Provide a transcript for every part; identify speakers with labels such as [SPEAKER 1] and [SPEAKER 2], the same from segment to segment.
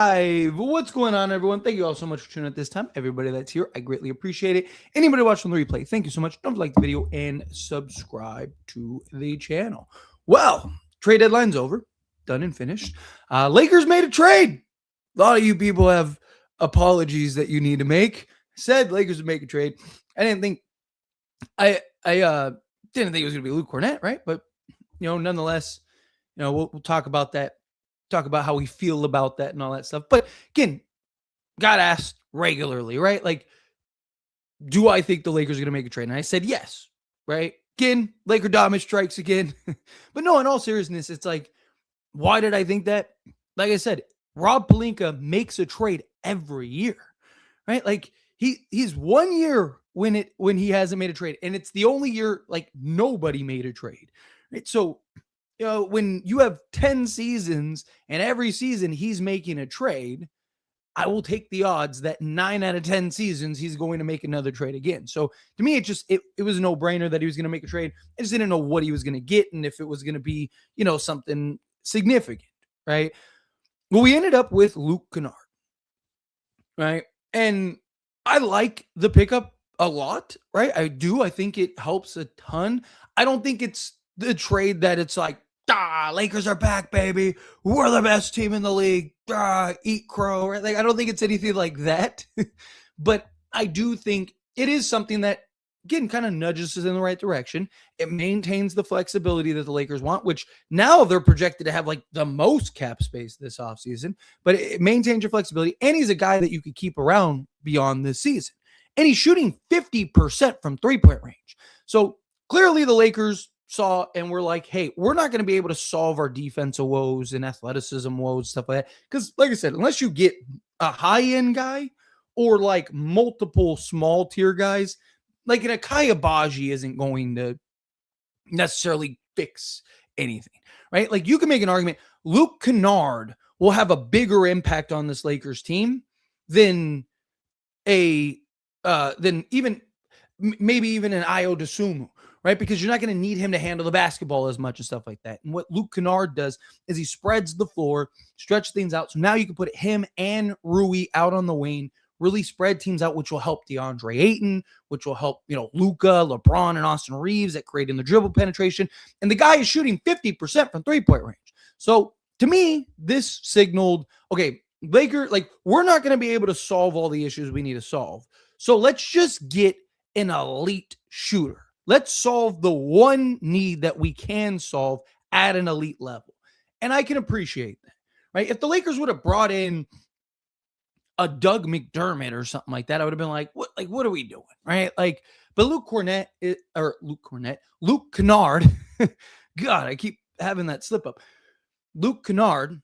[SPEAKER 1] Live. What's going on, everyone? Thank you all so much for tuning in at this time. Everybody that's here, I greatly appreciate it. Anybody watching the replay, thank you so much. Don't like the video and subscribe to the channel. Well, trade deadline's over, done and finished. Lakers made a trade. A lot of you people have apologies that you need to make. Said Lakers would make a trade. I didn't think didn't think it was going to be Luke Cornett, right? But nonetheless, we'll talk about that. Talk about how we feel about that and all that stuff. But again, got asked regularly, right? Like, do I think the Lakers are going to make a trade? And I said yes, right? Again, Laker dominance strikes again. But no, in all seriousness, it's like, why did I think that? Like I said, Rob Pelinka makes a trade every year, right? Like he's 1 year when he hasn't made a trade, and it's the only year like nobody made a trade, right? So when you have 10 seasons and every season he's making a trade, I will take the odds that 9 out of 10 seasons he's going to make another trade again. So to me, it was a no-brainer that he was going to make a trade. I just didn't know what he was going to get and if it was going to be, something significant, right? Well, we ended up with Luke Kennard, right? And I like the pickup a lot, right? I do. I think it helps a ton. I don't think it's the trade that it's like, Lakers are back, baby. We're the best team in the league. Eat crow, right? Like, I don't think it's anything like that. But I do think it is something that, again, kind of nudges us in the right direction. It maintains the flexibility that the Lakers want, which now they're projected to have like the most cap space this offseason. But it maintains your flexibility. And he's a guy that you could keep around beyond this season. And he's shooting 50% from three-point range. So clearly the Lakers saw and we're like, hey, we're not going to be able to solve our defensive woes and athleticism woes, stuff like that. Because like I said, unless you get a high-end guy or like multiple small tier guys, like an Akai Abaji isn't going to necessarily fix anything, right? Like you can make an argument, Luke Kennard will have a bigger impact on this Lakers team than even maybe even an Ayo Dosunmu, right? Because you're not going to need him to handle the basketball as much and stuff like that. And what Luke Kennard does is he spreads the floor, stretch things out. So now you can put him and Rui out on the wing, really spread teams out, which will help DeAndre Ayton, which will help, Luka, LeBron, and Austin Reeves at creating the dribble penetration. And the guy is shooting 50% from three-point range. So to me, this signaled, okay, we're not going to be able to solve all the issues we need to solve. So let's just get an elite shooter. Let's solve the one need that we can solve at an elite level. And I can appreciate that, right? If the Lakers would have brought in a Doug McDermott or something like that, I would have been like, what are we doing, right? Like, but Luke Kennard, God, I keep having that slip up. Luke Kennard,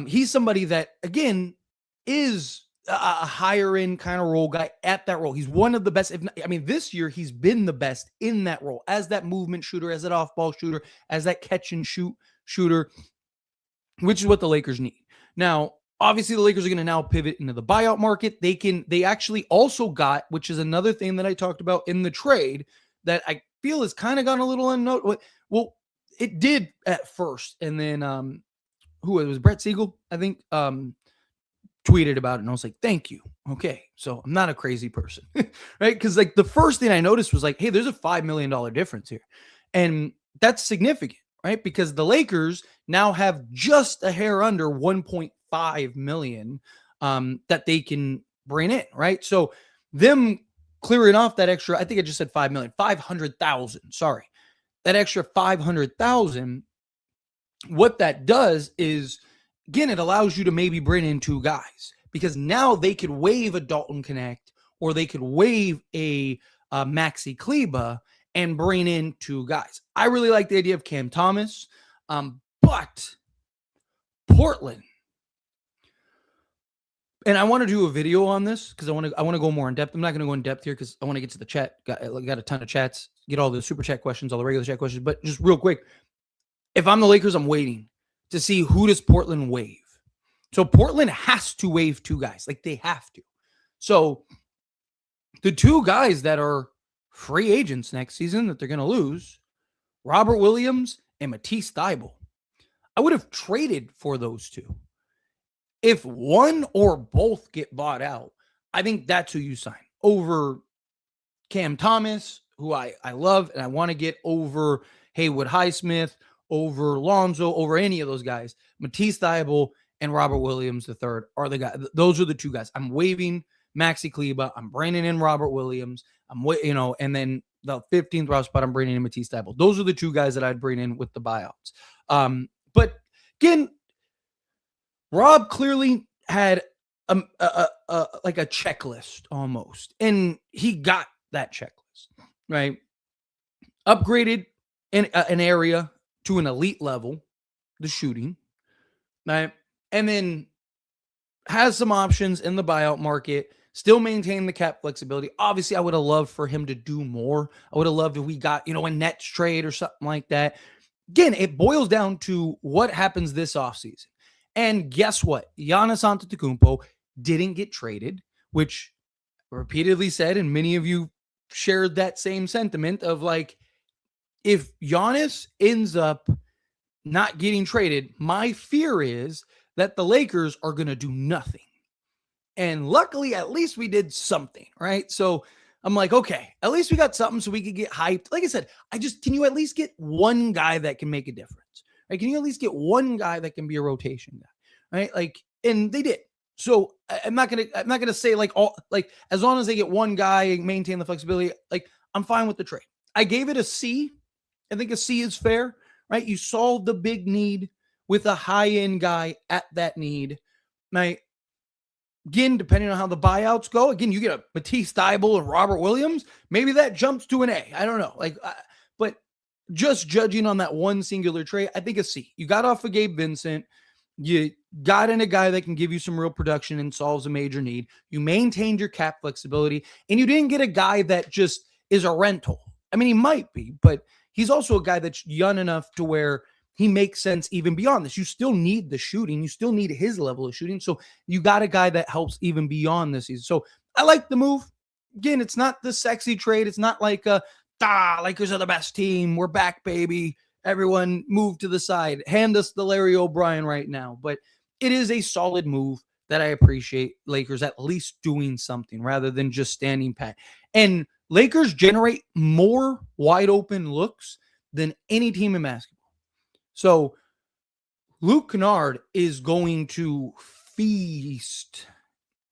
[SPEAKER 1] he's somebody that, again, is a higher end kind of role guy at that role. He's one of the best. This year he's been the best in that role as that movement shooter, as that off-ball shooter, as that catch and shoot shooter, which is what the Lakers need. Now, obviously the Lakers are going to now pivot into the buyout market. They actually also got, which is another thing that I talked about in the trade that I feel has kind of gone a little unnoticed. Well, it did at first. And then, who it was, Brett Siegel, I think, tweeted about it, and I was like, thank you. Okay, so I'm not a crazy person, right? Because like the first thing I noticed was like, hey, there's a $5 million difference here. And that's significant, right? Because the Lakers now have just a hair under 1.5 million that they can bring in, right? So them clearing off that extra, I think I just said 5 million, 500,000, sorry. That extra 500,000, what that does is, again, it allows you to maybe bring in two guys because now they could waive a Dalton Connect or they could waive a Maxi Kleba and bring in two guys. I really like the idea of Cam Thomas, but Portland, and I want to do a video on this because I want to go more in depth. I'm not going to go in depth here because I want to get to the chat. Got a ton of chats, get all the super chat questions, all the regular chat questions, but just real quick, if I'm the Lakers, I'm waiting to see who does Portland waive. So Portland has to waive two guys. Like they have to. So the two guys that are free agents next season that they're going to lose, Robert Williams and Matisse Thybulle. I would have traded for those two. If one or both get bought out, I think that's who you sign over Cam Thomas, who I love and I want to get over Haywood Highsmith, over Lonzo, over any of those guys. Matisse Thybulle and Robert Williams III are the guys. Those are the two guys. I'm waiving Maxi Kleba. I'm bringing in Robert Williams. And then the 15th round spot, I'm bringing in Matisse Thybulle. Those are the two guys that I'd bring in with the buyouts. But again, Rob clearly had like a checklist almost, and he got that checklist, right? Upgraded an area to an elite level, the shooting, right? And then has some options in the buyout market, still maintain the cap flexibility. Obviously, I would have loved for him to do more. I would have loved if we got, a Nets trade or something like that. Again, it boils down to what happens this offseason. And guess what? Giannis Antetokounmpo didn't get traded, which repeatedly said, and many of you shared that same sentiment of like, if Giannis ends up not getting traded, my fear is that the Lakers are going to do nothing. And luckily, at least we did something, right? So I'm like, okay, at least we got something so we could get hyped. Like I said, can you at least get one guy that can make a difference? Right? Can you at least get one guy that can be a rotation guy? Right? Like, and they did. So I'm not gonna say as long as they get one guy and maintain the flexibility, like I'm fine with the trade. I gave it a C. I think a C is fair, right? You solved the big need with a high-end guy at that need. Right? Again, depending on how the buyouts go, again, you get a Matisse Thybulle and Robert Williams, maybe that jumps to an A. I don't know. But just judging on that one singular trade, I think a C. You got off of Gabe Vincent. You got in a guy that can give you some real production and solves a major need. You maintained your cap flexibility, and you didn't get a guy that just is a rental. I mean, he might be, but he's also a guy that's young enough to where he makes sense even beyond this. You still need the shooting. You still need his level of shooting. So you got a guy that helps even beyond this season. So I like the move. Again, it's not the sexy trade. It's not like Lakers are the best team. We're back, baby. Everyone move to the side. Hand us the Larry O'Brien right now. But it is a solid move that I appreciate Lakers at least doing something rather than just standing pat. And Lakers generate more wide open looks than any team in basketball. So Luke Kennard is going to feast.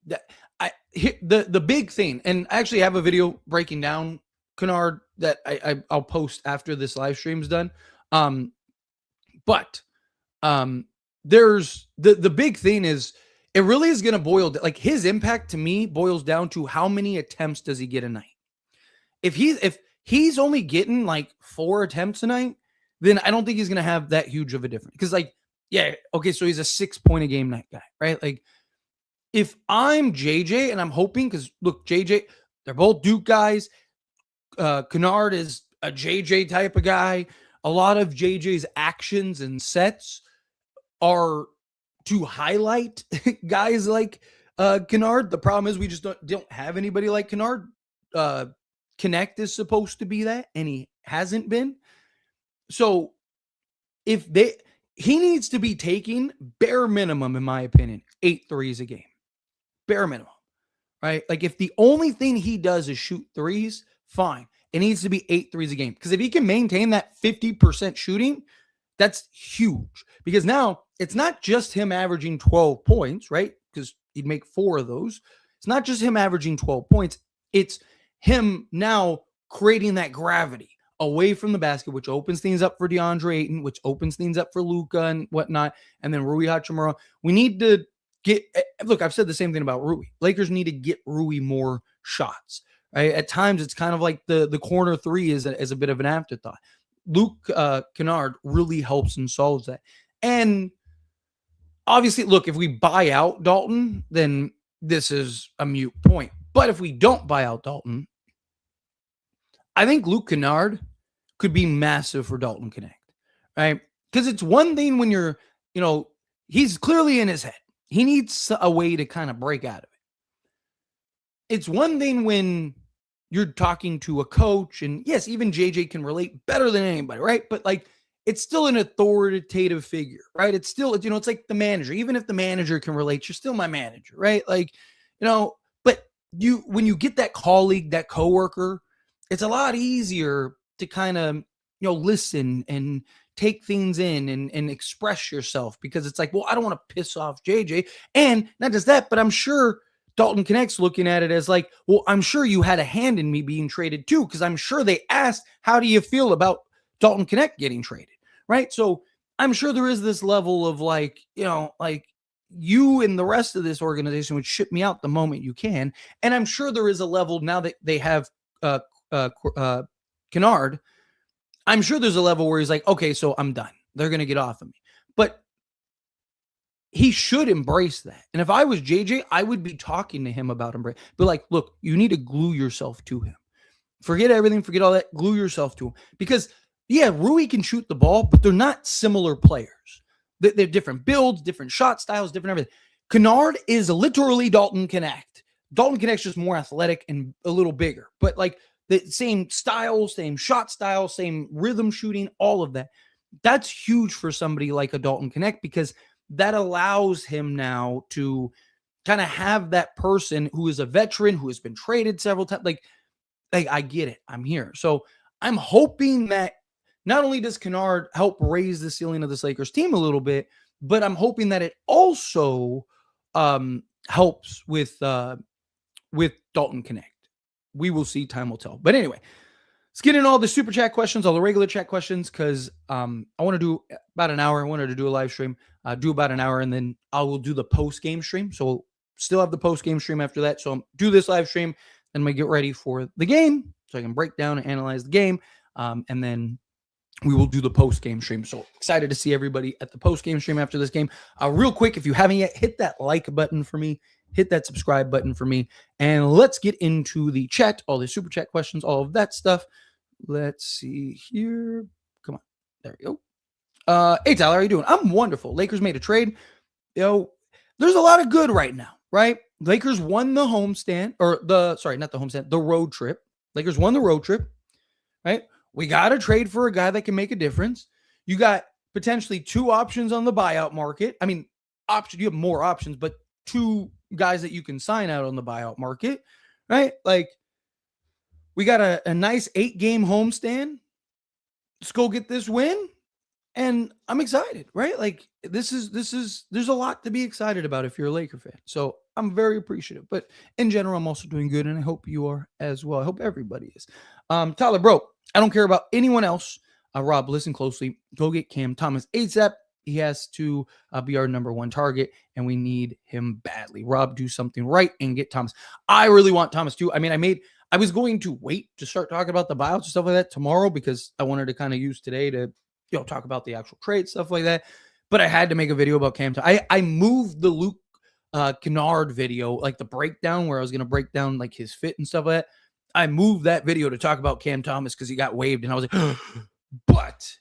[SPEAKER 1] The big thing, and I actually have a video breaking down Kennard that I'll post after this live stream's done. But there's the big thing is it really is going to boil down, like his impact to me boils down to how many attempts does he get a night. If he's only getting like 4 attempts a night, then I don't think he's going to have that huge of a difference. Because so he's a 6-point a game night guy, right? Like if I'm JJ and I'm hoping, because look, JJ, they're both Duke guys. Kennard is a JJ type of guy. A lot of JJ's actions and sets are to highlight guys like Kennard. The problem is we just don't have anybody like Kennard. Connect is supposed to be that, and he hasn't been. So he needs to be taking bare minimum, in my opinion, 8 threes a game. Bare minimum, right? Like if the only thing he does is shoot threes, fine. It needs to be 8 threes a game. Because if he can maintain that 50% shooting, that's huge. Because now it's not just him averaging 12 points, right? Because he'd make 4 of those. It's not just him averaging 12 points. It's him now creating that gravity away from the basket, which opens things up for DeAndre Ayton, which opens things up for Luka and whatnot, and then Rui Hachimura. We need to look, I've said the same thing about Rui. Lakers need to get Rui more shots. Right? At times, it's kind of like the corner 3 is a bit of an afterthought. Luke Kennard really helps and solves that. And obviously, look, if we buy out Dalton, then this is a moot point. But if we don't buy out Dalton, I think Luke Kennard could be massive for Dalton Connect, right? Because it's one thing when you're, he's clearly in his head. He needs a way to kind of break out of it. It's one thing when you're talking to a coach, and yes, even JJ can relate better than anybody, right? But like it's still an authoritative figure, right? It's still, it's like the manager. Even if the manager can relate, you're still my manager, right? Like, but when you get that colleague, that coworker, it's a lot easier to kind of, listen and take things in and express yourself, because it's like, well, I don't want to piss off JJ. And not just that, but I'm sure Dalton Connect's looking at it as like, well, I'm sure you had a hand in me being traded too, because I'm sure they asked, how do you feel about Dalton Connect getting traded, right? So I'm sure there is this level of like, like you and the rest of this organization would ship me out the moment you can. And I'm sure there is a level now that they have Kennard. I'm sure there's a level where he's like, okay, so I'm done. They're going to get off of me. But he should embrace that. And if I was JJ, I would be talking to him about embrace. But like, look, you need to glue yourself to him. Forget everything, forget all that, glue yourself to him. Because, yeah, Rui can shoot the ball, but they're not similar players. They're different builds, different shot styles, different everything. Kennard is literally Dalton Connect. Dalton Connect's just more athletic and a little bigger. But like, the same style, same shot style, same rhythm shooting, all of that. That's huge for somebody like a Dalton Connect, because that allows him now to kind of have that person who is a veteran, who has been traded several times. Like I get it. I'm here. So I'm hoping that not only does Kennard help raise the ceiling of this Lakers team a little bit, but I'm hoping that it also helps with Dalton Connect. We will see. Time will tell. But anyway, let's get in all the super chat questions, all the regular chat questions, because I want to do about an hour. I wanted to do a live stream, do about an hour, and then I will do the post-game stream. So we'll still have the post-game stream after that. So I'll do this live stream, then I'm going to get ready for the game so I can break down and analyze the game, and then we will do the post-game stream. So excited to see everybody at the post-game stream after this game. Real quick, if you haven't yet, hit that like button for me. Hit that subscribe button for me. And let's get into the chat, all the super chat questions, all of that stuff. Let's see here. Come on. There we go. Hey, Tyler, how are you doing? I'm wonderful. Lakers made a trade. There's a lot of good right now, right? Lakers won the homestand, the road trip. Lakers won the road trip, right? We got to trade for a guy that can make a difference. You got potentially two options on the buyout market. I mean, you have more options, but two guys that you can sign out on the buyout market, right? Like, we got a nice 8-game homestand. Let's go get this win. And I'm excited, right? Like, there's a lot to be excited about if you're a Laker fan. So I'm very appreciative. But in general, I'm also doing good, and I hope you are as well. I hope everybody is. Tyler, bro, I don't care about anyone else. Rob, listen closely. Go get Cam Thomas ASAP. He has to be our number one target, and we need him badly. Rob, do something right and get Thomas. I really want Thomas too. I mean, I was going to wait to start talking about the buyouts and stuff like that tomorrow, because I wanted to kind of use today to talk about the actual trade, stuff like that. But I had to make a video about Cam Thomas. I moved the Luke Kennard video, like the breakdown where I was going to break down like his fit and stuff like that. I moved that video to talk about Cam Thomas because he got waived, and I was like, but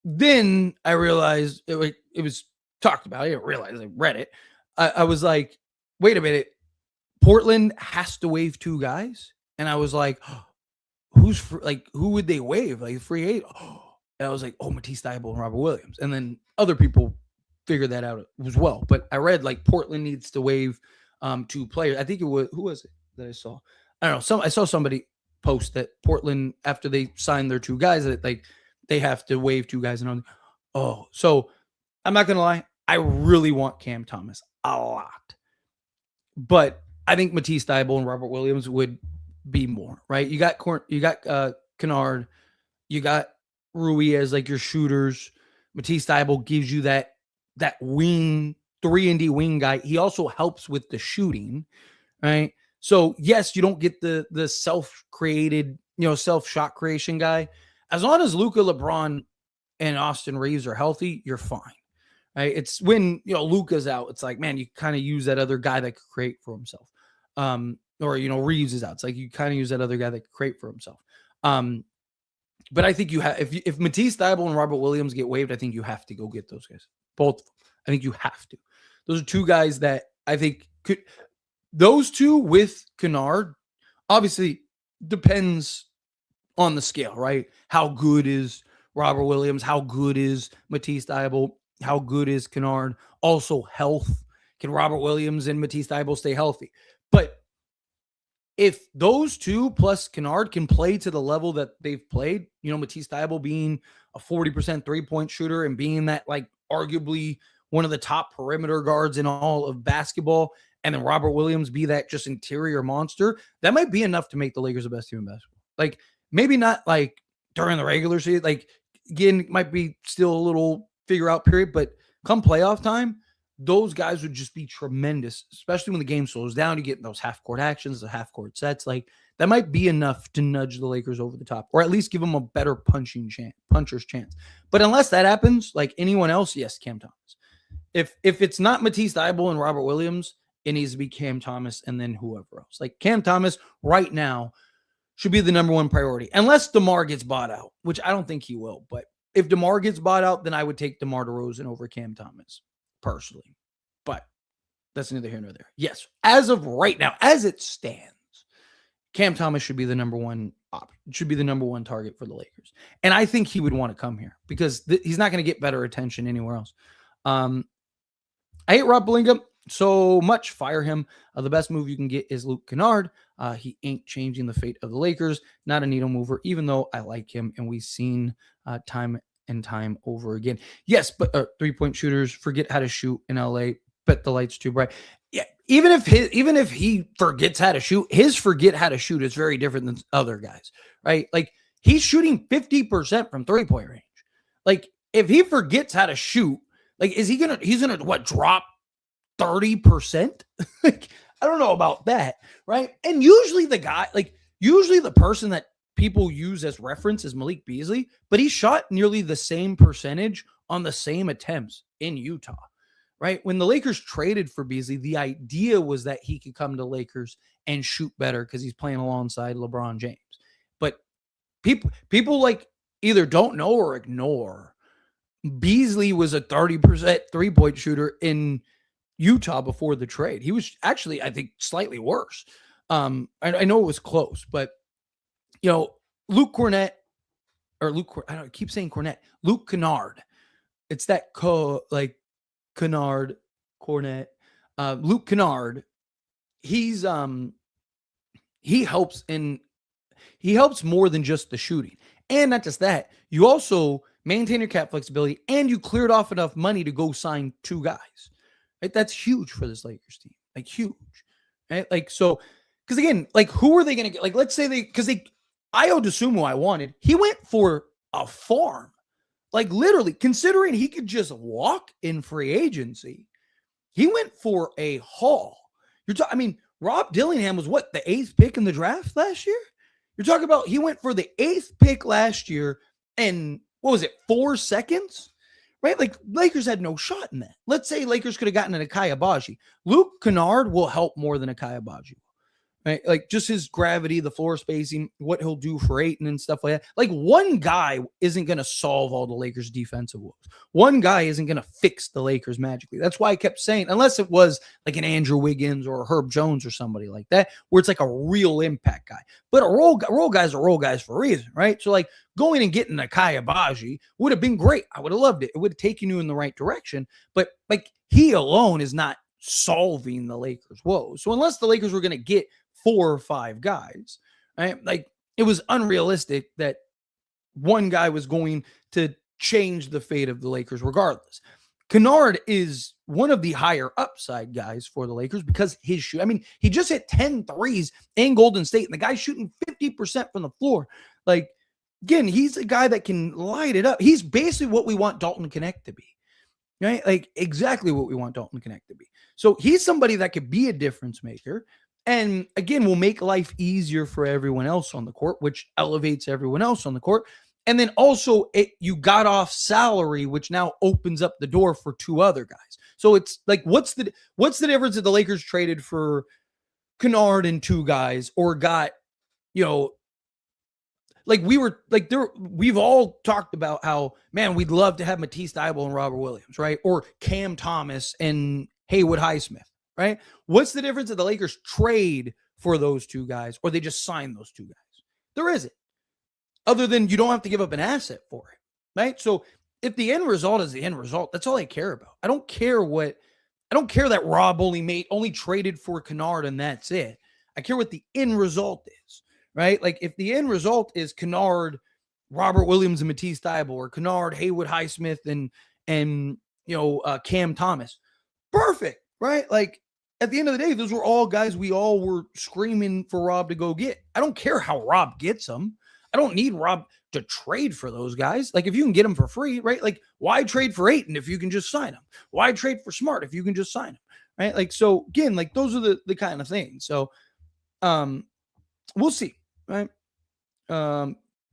[SPEAKER 1] then I realized it was talked about. I didn't realize, I read it. I was like, wait a minute. Portland has to waive two guys. And I was like, who would they waive? Like, free agent. And I was like, Matisse Thybulle and Robert Williams. And then other people figured that out as well. But I read like Portland needs to waive two players. I think it was, who was it that I saw? I don't know. I saw somebody post that Portland, after they signed their two guys, that like they have to waive two guys. And so I'm not going to lie. I really want Cam Thomas a lot. But I think Matisse Thybulle and Robert Williams would be more, right? You got Kennard, you got Rui as like your shooters. Matisse Thybulle gives you that wing, 3-and-D wing guy. He also helps with the shooting, right? So yes, you don't get the self-created, self-shot creation guy. As long as Luka, LeBron, and Austin Reeves are healthy, you're fine. Right? It's when Luka's out, it's like, man, you kind of use that other guy that could create for himself. Or Reeves is out. It's like you kind of use that other guy that could create for himself. But I think you have, if Matisse Thybulle and Robert Williams get waived, I think you have to go get those guys. Both. I think you have to. Those are two guys that I think could. Those two with Kennard, obviously depends on the scale, right? How good is Robert Williams? How good is Matisse Thybulle? How good is Kennard? Also, health. Can Robert Williams and Matisse Thybulle stay healthy? But if those two plus Kennard can play to the level that they've played, Matisse Thybulle being a 40% three-point shooter and being that like arguably one of the top perimeter guards in all of basketball, and then Robert Williams be that just interior monster, that might be enough to make the Lakers the best team in basketball. Like maybe not like during the regular season, like again, might be still a little figure out period, but come playoff time, those guys would just be tremendous, especially when the game slows down. You get those half-court actions, the half-court sets. Like that might be enough to nudge the Lakers over the top, or at least give them a better puncher's chance. But unless that happens, like anyone else, yes, Cam Thomas. If it's not Matisse Thybulle and Robert Williams, it needs to be Cam Thomas and then whoever else. Like Cam Thomas right now should be the number one priority, unless DeMar gets bought out, which I don't think he will. But if DeMar gets bought out, then I would take DeMar DeRozan over Cam Thomas personally. But that's neither here nor there. Yes, as of right now, as it stands, Cam Thomas should be the number one target for the Lakers. And I think he would want to come here because he's not going to get better attention anywhere else. I hate Rob Pelinka so much. Fire him. The best move you can get is Luke Kennard. He ain't changing the fate of the Lakers. Not a needle mover, even though I like him. And we've seen time and time over again. Yes, but three-point shooters forget how to shoot in LA. Bet the light's too bright. Yeah, even if he forgets how to shoot, his forget how to shoot is very different than other guys, right? Like he's shooting 50% from three-point range. Like if he forgets how to shoot, like he's gonna drop 30%? Like I don't know about that, right? And usually the person that people use as reference is Malik Beasley, but he shot nearly the same percentage on the same attempts in Utah, right? When the Lakers traded for Beasley, the idea was that he could come to Lakers and shoot better because he's playing alongside LeBron James. But people like either don't know or ignore Beasley was a 30% three-point shooter in Utah before the trade. He was actually, I think, slightly worse. I know it was close, but Luke Kennard. Luke Kennard. It's that Kennard, Cornet. Luke Kennard. He helps more than just the shooting. And not just that, you also maintain your cap flexibility and you cleared off enough money to go sign two guys. Right? That's huge for this Lakers team. Like huge. Right? Like, so, because again, like who are they going to get? Like, let's say Ayo Dosunmu I wanted. He went for a farm. Like literally, considering he could just walk in free agency, he went for a haul. Rob Dillingham was what, the 8th pick in the draft last year? You're talking about he went for the 8th pick last year and what was it, 4 seconds? Right? Like Lakers had no shot in that. Let's say Lakers could have gotten an Akai Abaji. Luke Kennard will help more than Akai Abaji. Right? Like just his gravity, the floor spacing, what he'll do for Ayton and stuff like that. Like one guy isn't going to solve all the Lakers' defensive woes. One guy isn't going to fix the Lakers magically. That's why I kept saying, unless it was like an Andrew Wiggins or a Herb Jones or somebody like that, where it's like a real impact guy. But a role guys are role guys for a reason, right? So like going and getting a Akai Abaji would have been great. I would have loved it. It would have taken you in the right direction. But like he alone is not solving the Lakers' woes. So unless the Lakers were going to get 4 or 5 guys, right? Like it was unrealistic that one guy was going to change the fate of the Lakers regardless. Kennard is one of the higher upside guys for the Lakers because his shoot. He just hit 10 threes in Golden State and the guy's shooting 50% from the floor. Like again, he's a guy that can light it up. He's basically what we want Dalton Connect to be. Right? Like exactly what we want Dalton Connect to be. So he's somebody that could be a difference maker. And again, will make life easier for everyone else on the court, which elevates everyone else on the court. And then also you got off salary, which now opens up the door for 2 other guys. So it's like, what's the difference if the Lakers traded for Kennard and 2 guys or got, like we've all talked about how, man, we'd love to have Matisse Thybulle and Robert Williams, right? Or Cam Thomas and Haywood Highsmith. Right? What's the difference if the Lakers trade for those 2 guys or they just sign those 2 guys? There isn't. Other than you don't have to give up an asset for it. right? So if the end result is the end result, that's all I care about. I don't care that Rob only traded for Kennard and that's it. I care what the end result is, right? Like if the end result is Kennard, Robert Williams, and Matisse Thybulle, or Kennard, Haywood Highsmith, and Cam Thomas, perfect, right? Like at the end of the day, those were all guys we all were screaming for Rob to go get. I don't care how Rob gets them. I don't need Rob to trade for those guys. Like if you can get them for free, right? Like why trade for Ayton if you can just sign them? Why trade for Smart if you can just sign them? Right? Like so again, like those are the kind of things. So we'll see, right?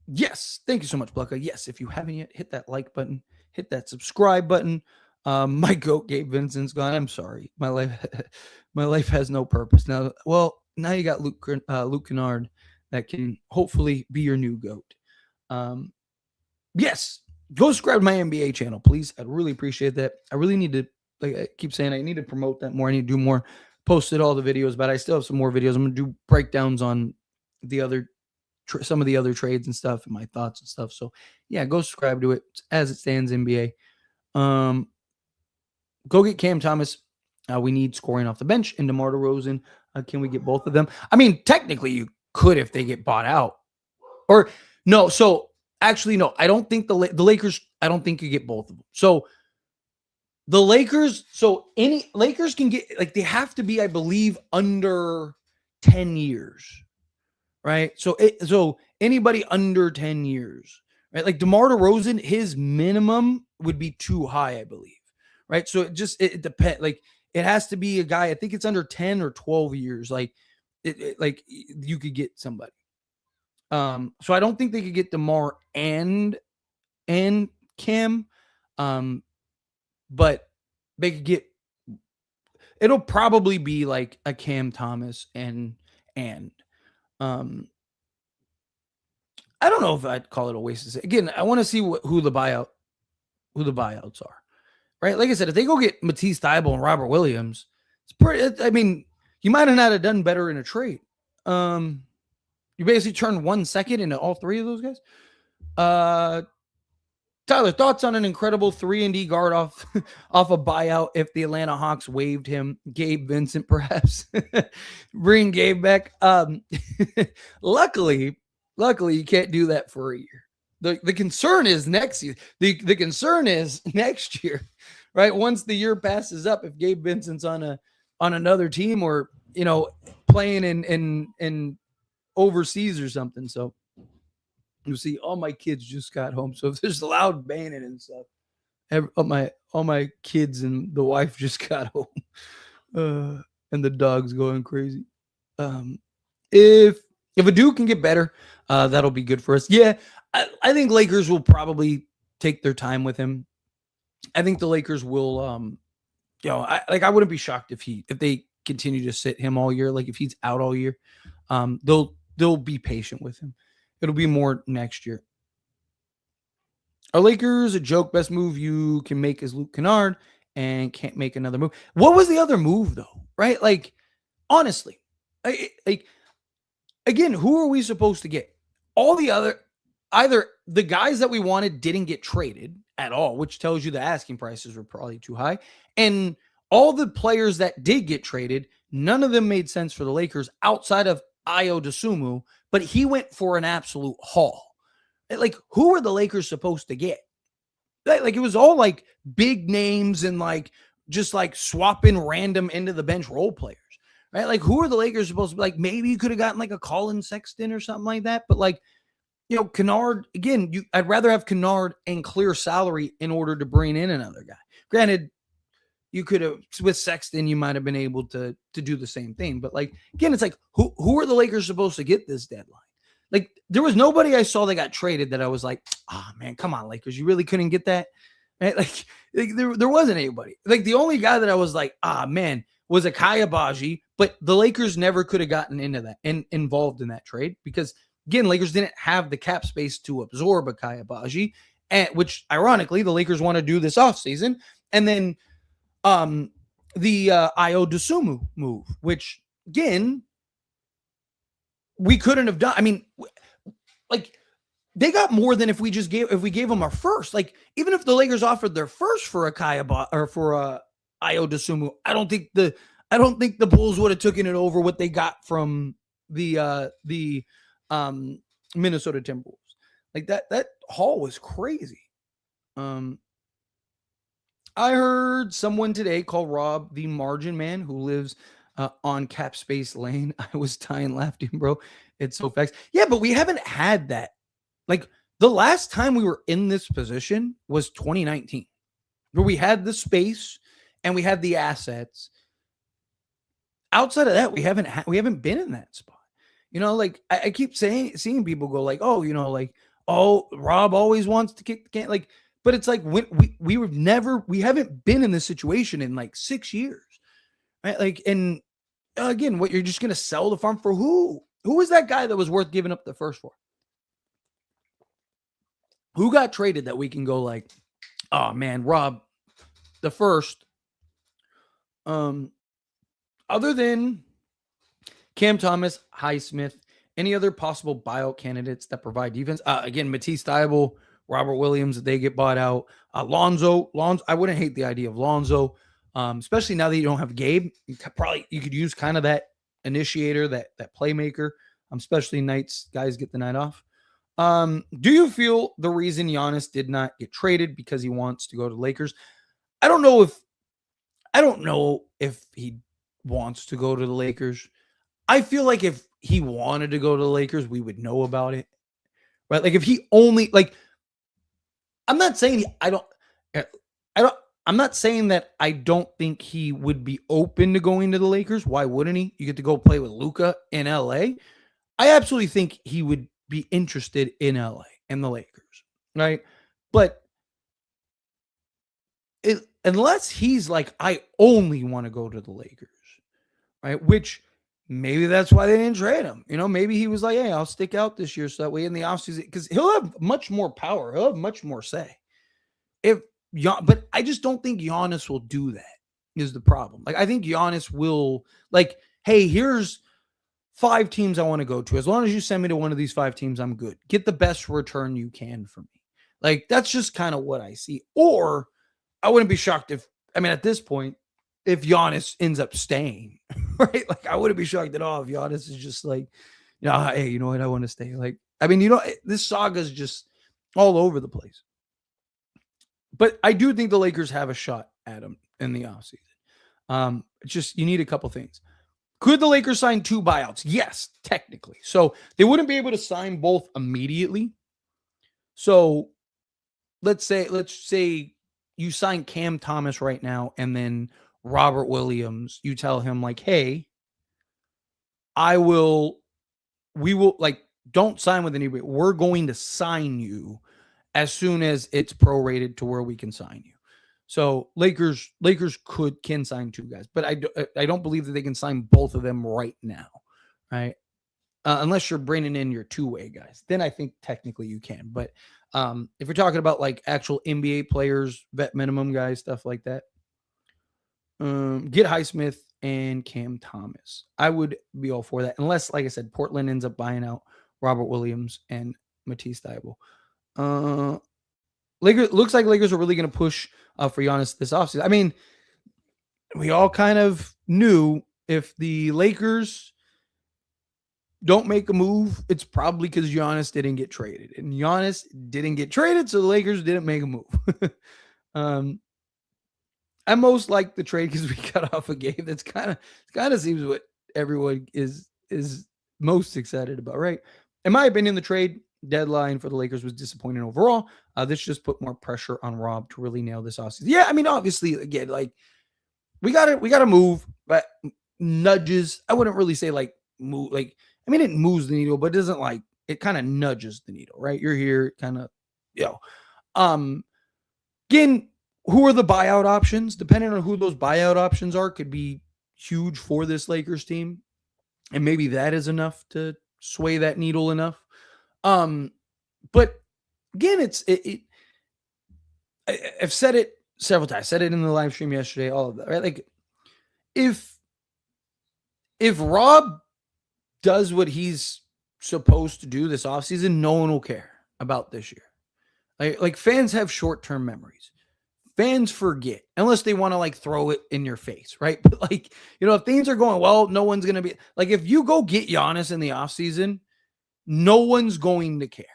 [SPEAKER 1] Yes, thank you so much, Blucka. Yes, if you haven't yet, hit that like button, hit that subscribe button. My goat Gabe Vincent's gone. I'm sorry. My life has no purpose now. Well, now you got Luke Kennard that can hopefully be your new goat. Yes, go subscribe to my NBA channel, please. I'd really appreciate that. I really need to, like I keep saying, I need to promote that more. I need to do more, posted all the videos, but I still have some more videos. I'm going to do breakdowns on the other, some of the other trades and stuff and my thoughts and stuff. So yeah, go subscribe to it as it stands NBA. Go get Cam Thomas. We need scoring off the bench and DeMar DeRozan. Can we get both of them? I mean, technically you could if they get bought out. Or no, so actually no, I don't think the Lakers, I don't think you get both of them. So the Lakers, so any Lakers can get, like they have to be, I believe, under 10 years. Right? So anybody under 10 years, right? Like DeMar DeRozan, his minimum would be too high, I believe. Right? So it depends. Like it has to be a guy, I think it's under 10 or 12 years. Like like you could get somebody. So I don't think they could get DeMar and Cam. But they could get, it'll probably be like a Cam Thomas and I don't know if I'd call it a waste of, again, I want to see who the buyouts are. Right? Like I said, if they go get Matisse Thybulle and Robert Williams, it's pretty, I mean, you might not have done better in a trade. You basically turned 1 second into all three of those guys. Tyler, thoughts on an incredible 3-and-D guard off a buyout if the Atlanta Hawks waived him? Gabe Vincent, perhaps. Bring Gabe back. Luckily, you can't do that for a year. The concern is next year. The concern is next year, right? Once the year passes up, if Gabe Vincent's on another team or playing in overseas or something. So you see, all my kids just got home. So if there's loud banging and stuff, all my kids and the wife just got home, and the dog's going crazy. If a dude can get better, that'll be good for us. Yeah, I think Lakers will probably take their time with him. I think the Lakers will, I wouldn't be shocked if they continue to sit him all year. Like if he's out all year, they'll be patient with him. It'll be more next year. Are Lakers a joke? Best move you can make is Luke Kennard and can't make another move. What was the other move though? Right? Like, honestly, again, who are we supposed to get? All the other, either the guys that we wanted didn't get traded at all, which tells you the asking prices were probably too high. And all the players that did get traded, none of them made sense for the Lakers outside of Ayo Dosunmu, but he went for an absolute haul. Like, who are the Lakers supposed to get? Like, it was all like big names and like just like swapping random into the bench role players, right? Like, who are the Lakers supposed to be? Like, maybe you could have gotten like a Colin Sexton or something like that, but like, Kennard, again, I'd rather have Kennard and clear salary in order to bring in another guy. Granted, you could have, with Sexton, you might have been able to do the same thing. But like, again, it's like, who are the Lakers supposed to get this deadline? Like, there was nobody I saw that got traded that I was like, man, come on, Lakers. You really couldn't get that? Right? Like there wasn't anybody. Like, the only guy that I was like, man, was Akai Abaji, but the Lakers never could have gotten into that and involved in that trade because, again, Lakers didn't have the cap space to absorb Akai Abaji, which, ironically, the Lakers want to do this offseason. And then the Ayo Dosunmu move, which, again, we couldn't have done. I mean, like, they got more than if we gave them our first. Like, even if the Lakers offered their first for a or for a Io DeSumo, I don't think the Bulls would have taken it over what they got from the Minnesota Timberwolves. Like, that haul was crazy. I heard someone today call Rob the margin man who lives on Cap Space Lane. I was dying laughing, bro. It's so facts. Yeah, but we haven't had that. Like, the last time we were in this position was 2019, where we had the space and we had the assets. Outside of that, we haven't been in that spot. You know, like, I keep seeing people go like, oh, you know, like, oh, Rob always wants to kick the can. Like, but it's like, when we haven't been in this situation in like 6 years, right? Like, and again, what, you're just gonna sell the farm for who? Who was that guy that was worth giving up the first for? Who got traded that we can go like, oh man, Rob, the first, other than Cam Thomas, Highsmith, any other possible buyout candidates that provide defense? Again, Matisse Thybulle, Robert Williams, they get bought out. Lonzo, I wouldn't hate the idea of Lonzo, especially now that you don't have Gabe. You could use kind of that initiator, that playmaker, especially nights guys get the night off. Do you feel the reason Giannis did not get traded because he wants to go to Lakers? I don't know if he wants to go to the Lakers. I feel like if he wanted to go to the Lakers, we would know about it. Right? Like, if he only, like, I'm not saying I'm not saying that I don't think he would be open to going to the Lakers. Why wouldn't he? You get to go play with Luka in LA. I absolutely think he would be interested in LA and the Lakers, right? But unless he's like, I only want to go to the Lakers, right? Which maybe that's why they didn't trade him. You know, maybe he was like, hey, I'll stick out this year so that way in the offseason, because he'll have much more power. He'll have much more say. But I just don't think Giannis will do that, is the problem. Like, I think Giannis will, like, hey, here's 5 teams I want to go to. As long as you send me to one of these 5 teams, I'm good. Get the best return you can for me. Like, that's just kind of what I see. Or I wouldn't be shocked at this point, if Giannis ends up staying, right? Like, I wouldn't be shocked at all if Giannis is just like, hey, you know what? I want to stay. Like, this saga is just all over the place. But I do think the Lakers have a shot at him in the offseason. It's just, you need a couple things. Could the Lakers sign 2 buyouts? Yes, technically. So they wouldn't be able to sign both immediately. So let's say you sign Cam Thomas right now, and then Robert Williams, you tell him like, hey, we will, like, don't sign with anybody. We're going to sign you as soon as it's prorated to where we can sign you. So Lakers can sign 2 guys, but I don't believe that they can sign both of them right now, right? Unless you're bringing in your 2-way guys, then I think technically you can. But if you're talking about like actual NBA players, vet minimum guys, stuff like that, get Highsmith and Cam Thomas. I would be all for that, unless, like I said, Portland ends up buying out Robert Williams and Matisse Thybulle. Looks like Lakers are really going to push for Giannis this offseason. I mean, we all kind of knew if the Lakers don't make a move, it's probably because Giannis didn't get traded. And Giannis didn't get traded, so the Lakers didn't make a move. I most like the trade because we got off a game that's kind of seems what everyone is most excited about, right? In my opinion, the trade deadline for the Lakers was disappointing overall. This just put more pressure on Rob to really nail this offseason. Yeah, I mean, obviously, again, like, we gotta move, but nudges. I wouldn't really say like move. Like, I mean, it moves the needle, but it doesn't, like, it kind of nudges the needle, right? You're here, kind of, Again, who are the buyout options? Depending on who those buyout options are, could be huge for this Lakers team, and maybe that is enough to sway that needle enough. But again, I've said it several times. I said it in the live stream yesterday, all of that, right? Like, if Rob does what he's supposed to do this offseason, no one will care. about this year. Like fans have short-term memories. Fans forget unless they want to like throw it in your face, right? But like, if things are going well, no one's going to be like, if you go get Giannis in the offseason, no one's going to care,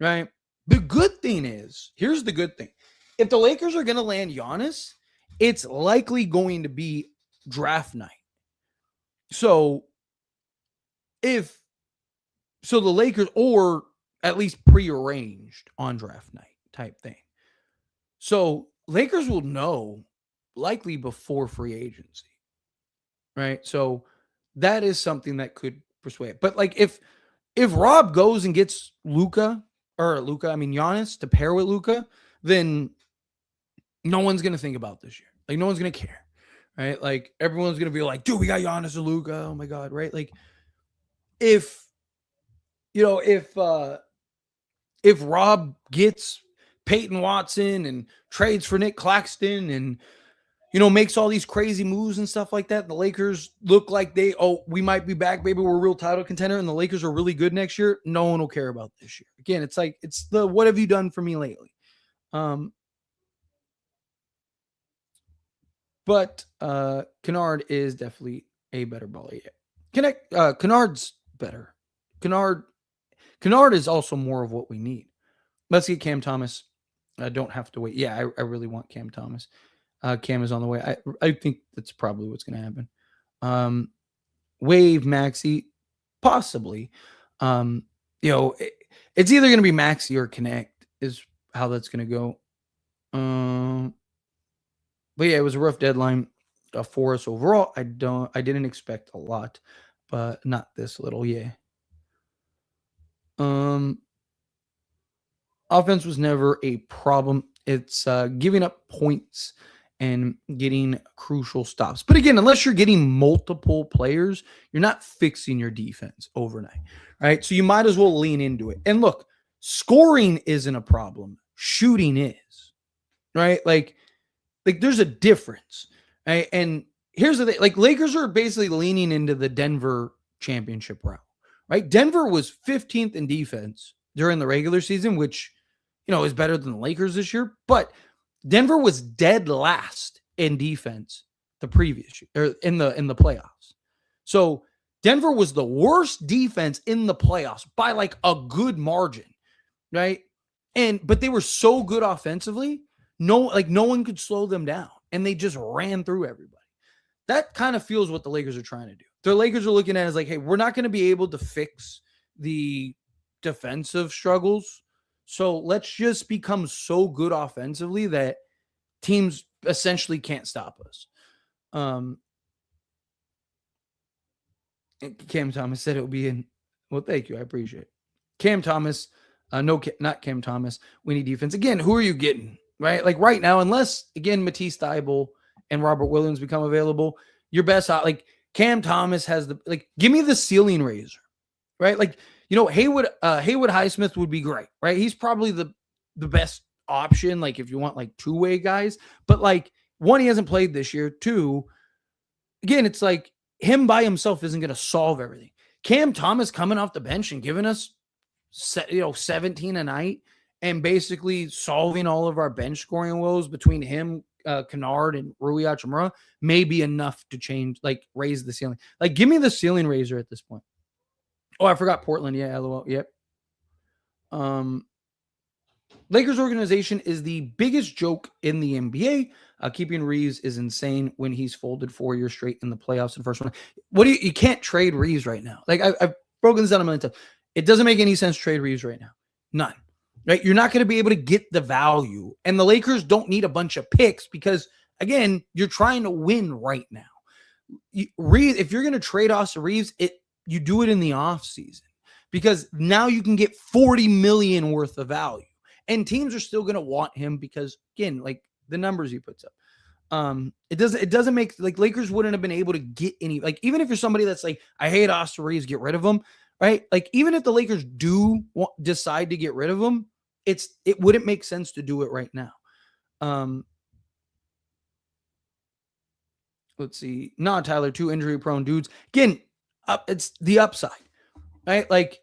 [SPEAKER 1] right? The good thing is, here's the good thing. If the Lakers are going to land Giannis, it's likely going to be draft night. So the Lakers, or at least prearranged on draft night type thing. So Lakers will know likely before free agency, right? So that is something that could persuade. But like if Rob goes and gets Giannis to pair with Luka, then no one's gonna think about this year. Like no one's gonna care, right? Like everyone's gonna be like, dude, we got Giannis and Luka. Oh my god, right? Like if Rob gets Peyton Watson and trades for Nick Claxton and makes all these crazy moves and stuff like that, the Lakers look like we might be back, baby, we're a real title contender, and the Lakers are really good next year, no one will care about this year. Again, it's like, it's the what have you done for me lately? But Kennard is definitely a better baller. Yeah. Kennard's better. Kennard is also more of what we need. Let's get Cam Thomas. I don't have to wait. Yeah, I really want Cam Thomas. Cam is on the way. I think that's probably what's going to happen. Wave Maxi, possibly. It's either going to be Maxi or Connect is how that's going to go. But yeah, it was a rough deadline for us overall. I didn't expect a lot, but not this little. Yeah. Offense was never a problem. It's giving up points and getting crucial stops. But again, unless you're getting multiple players, you're not fixing your defense overnight, right? So you might as well lean into it. And look, scoring isn't a problem. Shooting is, right? Like there's a difference, right? And here's the thing. Like Lakers are basically leaning into the Denver championship route, right? Denver was 15th in defense during the regular season, which, is better than the Lakers this year. But Denver was dead last in defense the previous year, or in the playoffs. So Denver was the worst defense in the playoffs by like a good margin, right? But they were so good offensively, no one could slow them down, and they just ran through everybody. That kind of feels what the Lakers are trying to do. The Lakers are looking at it as like, hey, we're not going to be able to fix the defensive struggles, so let's just become so good offensively that teams essentially can't stop us. Cam Thomas said it would be in. Well, thank you. I appreciate it. Cam Thomas. Not Cam Thomas. We need defense. Again, who are you getting? Right? Like right now, unless, again, Matisse Thybulle and Robert Williams become available, your best out. Like Cam Thomas has give me the ceiling raiser. Right? Like, Haywood Highsmith would be great. Right? He's probably the best option, like if you want like two-way guys. But like, one, he hasn't played this year. Two, again, it's like him by himself isn't going to solve everything. Cam Thomas coming off the bench and giving us 17 a night and basically solving all of our bench scoring woes between him, Kennard, and Rui Hachimura may be enough to change, like raise the ceiling. Like, give me the ceiling raiser at this point. Oh, I forgot Portland. Yeah, LOL. Yep. Lakers organization is the biggest joke in the NBA. Keeping Reeves is insane when he's folded 4 years straight in the playoffs in the first one. You can't trade Reeves right now. Like I've broken this down a million times. It doesn't make any sense to trade Reeves right now. None. Right? You're not going to be able to get the value. And the Lakers don't need a bunch of picks because, again, you're trying to win right now. Reeves, if you're going to trade Austin Reeves, you do it in the offseason because now you can get $40 million worth of value. And teams are still going to want him because, again, like the numbers he puts up. It doesn't make, like, Lakers wouldn't have been able to get any, like, even if you're somebody that's like, I hate Austin Reeves, get rid of him, right? Like, even if the Lakers do decide to get rid of him, it wouldn't make sense to do it right now. Let's see. Not Tyler, 2 injury prone dudes. Again, it's the upside, right? Like,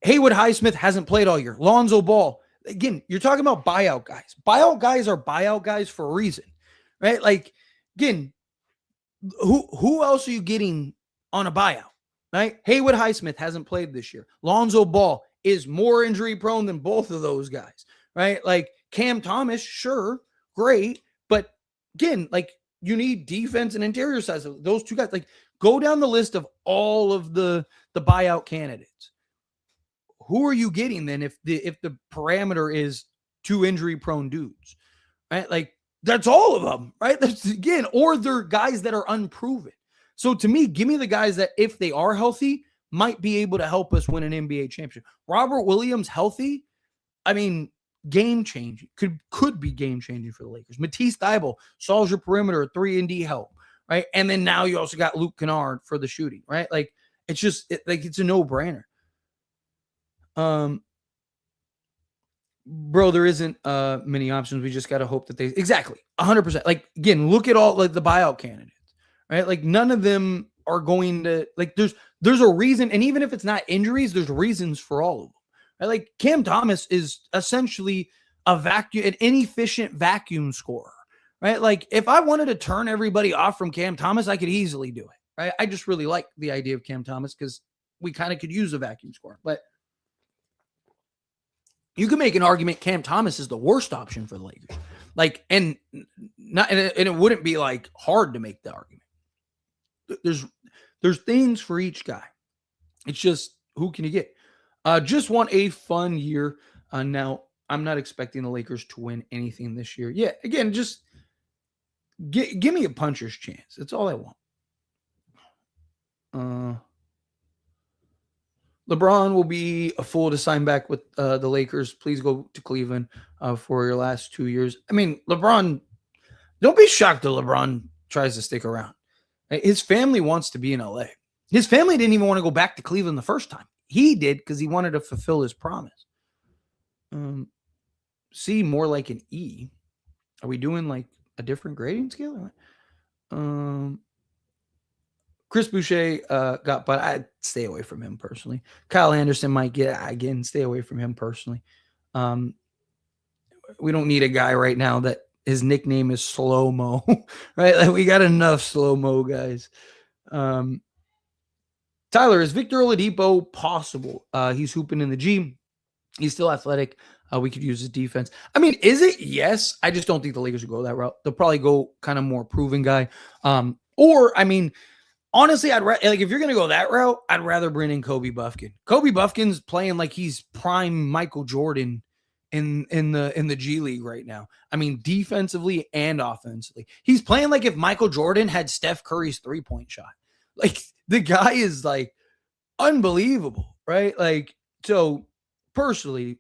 [SPEAKER 1] Haywood Highsmith hasn't played all year. Lonzo Ball. Again, you're talking about buyout guys. Buyout guys are buyout guys for a reason, right? Like, again, who else are you getting on a buyout, right? Haywood Highsmith hasn't played this year. Lonzo Ball is more injury prone than both of those guys, right? Like Cam Thomas, sure, great. But again, like you need defense and interior size. Those two guys, like go down the list of all of the buyout candidates. Who are you getting then if the parameter is two injury prone dudes, right? Like that's all of them, right? That's again, or they're guys that are unproven. So to me, give me the guys that if they are healthy, might be able to help us win an NBA championship. Robert Williams healthy, I mean, game changing, could be game changing for the Lakers. Matisse Thybulle solves your perimeter 3-and-D help, right? And then now you also got Luke Kennard for the shooting, right? Like it's just like it's a no brainer. Bro, there isn't many options. We just got to hope that they exactly 100%. Like again, look at all like the buyout candidates, right? Like none of them are going to like there's a reason, and even if it's not injuries, there's reasons for all of them. Right? Like Cam Thomas is essentially an inefficient vacuum scorer, right? Like if I wanted to turn everybody off from Cam Thomas, I could easily do it, right? I just really like the idea of Cam Thomas because we kind of could use a vacuum scorer, but you can make an argument Cam Thomas is the worst option for the Lakers. Like, and it wouldn't be like hard to make the argument. There's things for each guy. It's just who can you get? Just want a fun year. Now I'm not expecting the Lakers to win anything this year. Yeah, again, just give me a puncher's chance. That's all I want. LeBron will be a fool to sign back with the Lakers. Please go to Cleveland for your last 2 years. I mean, LeBron, don't be shocked that LeBron tries to stick around. His family wants to be in LA. His family didn't even want to go back to Cleveland the first time. He did because he wanted to fulfill his promise. C, more like an E. Are we doing like a different grading scale? Chris Boucher got, but I'd stay away from him personally. Kyle Anderson might get, again, stay away from him personally. We don't need a guy right now that his nickname is Slow-Mo, right? Like we got enough Slow-Mo guys. Tyler, is Victor Oladipo possible? He's hooping in the G. He's still athletic. We could use his defense. I mean, is it? Yes. I just don't think the Lakers will go that route. They'll probably go kind of more proven guy. Or, I mean, honestly, like if you're gonna go that route, I'd rather bring in Kobe Buffkin. Kobe Buffkin's playing like he's prime Michael Jordan in the G League right now. I mean, defensively and offensively, he's playing like if Michael Jordan had Steph Curry's 3-point shot. Like the guy is like unbelievable, right? Like so. Personally,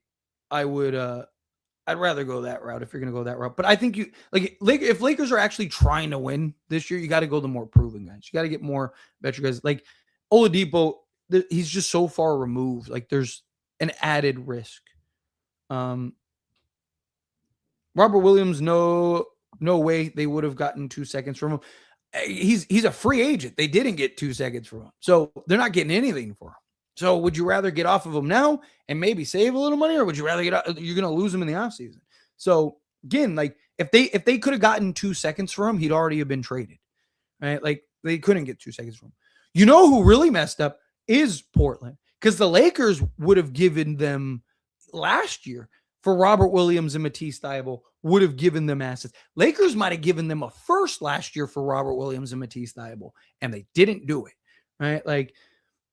[SPEAKER 1] I would. I'd rather go that route if you're going to go that route. But I think if Lakers are actually trying to win this year, you got to go the more proven guys. You got to get more veteran guys. Like Oladipo, he's just so far removed. Like there's an added risk. Robert Williams, no way they would have gotten 2 seconds from him. He's a free agent. They didn't get 2 seconds from him, so they're not getting anything for him. So would you rather get off of him now and maybe save a little money, or would you rather get out? You're going to lose him in the offseason. So again, like if they could have gotten 2 seconds for him, he'd already have been traded, right? Like they couldn't get 2 seconds from him. You know who really messed up is Portland, because the Lakers would have given them last year for Robert Williams and Matisse Thybulle, would have given them assets. Lakers might have given them a first last year for Robert Williams and Matisse Thybulle, and they didn't do it, right? Like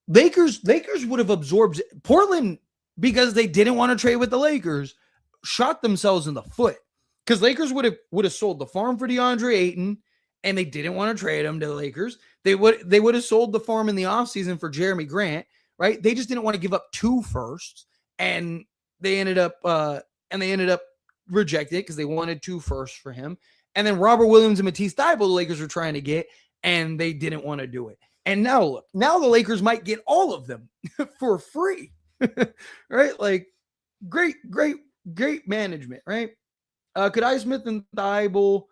[SPEAKER 1] Lakers would have absorbed Portland because they didn't want to trade with the Lakers, shot themselves in the foot, because Lakers would have sold the farm for DeAndre Ayton, and they didn't want to trade him to the Lakers. They would have sold the farm in the offseason for Jeremy Grant, right? They just didn't want to give up 2 firsts, and they ended up rejecting it because they wanted 2 firsts for him. And then Robert Williams and Matisse Thybulle, the Lakers were trying to get, and they didn't want to do it. And now look, now the Lakers might get all of them for free, right? Like great management, right? Could Highsmith and Thybulle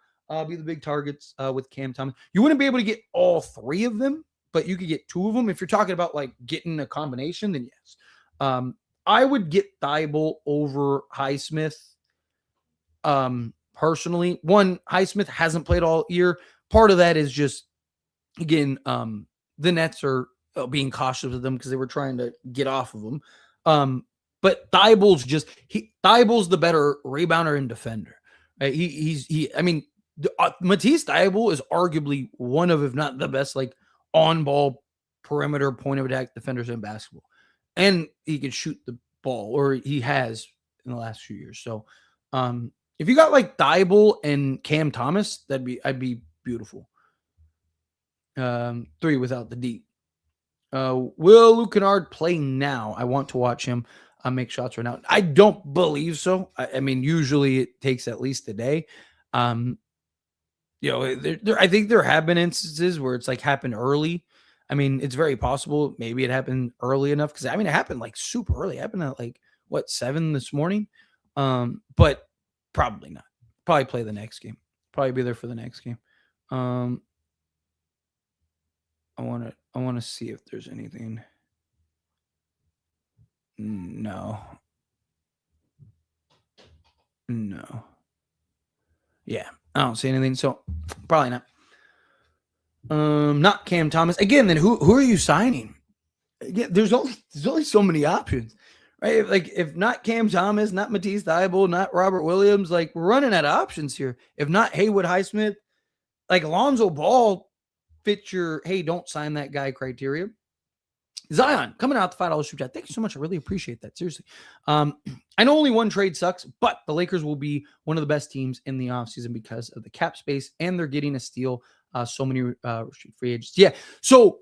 [SPEAKER 1] be the big targets with Cam Thomas? You wouldn't be able to get all 3 of them, but you could get 2 of them. If you're talking about like getting a combination, then yes. I would get Thibault over Highsmith. Personally, one, Highsmith hasn't played all year. Part of that is just, again, the Nets are being cautious with them because they were trying to get off of them. But Thibault's Thibault's the better rebounder and defender. Right? Matisse Thybulle is arguably one of, if not the best, like on ball perimeter point of attack defenders in basketball, and he can shoot the ball, or he has in the last few years. So, if you got like Thybulle and Cam Thomas, I'd be beautiful. 3 without the D. Will Luke Kennard play now? I want to watch him make shots right now. I don't believe so. I mean, usually it takes at least a day. I think there have been instances where it's like happened early. I mean, it's very possible. Maybe it happened early enough, because it happened like super early. It happened at like 7 this morning. But probably not. Probably play the next game. Probably be there for the next game. I want to see if there's anything. No. Yeah, I don't see anything. So probably not. Not Cam Thomas again. Then who are you signing? Again, there's only so many options, right? Like, if not Cam Thomas, not Matisse Thybulle, not Robert Williams, like, we're running out of options here. If not Haywood Highsmith, like Alonzo Ball fits your, hey, don't sign that guy criteria. Zion coming out the $5 super chat. Thank you so much. I really appreciate that. Seriously. I know only one trade sucks, but the Lakers will be one of the best teams in the offseason because of the cap space, and they're getting a steal. So many free agents. Yeah. So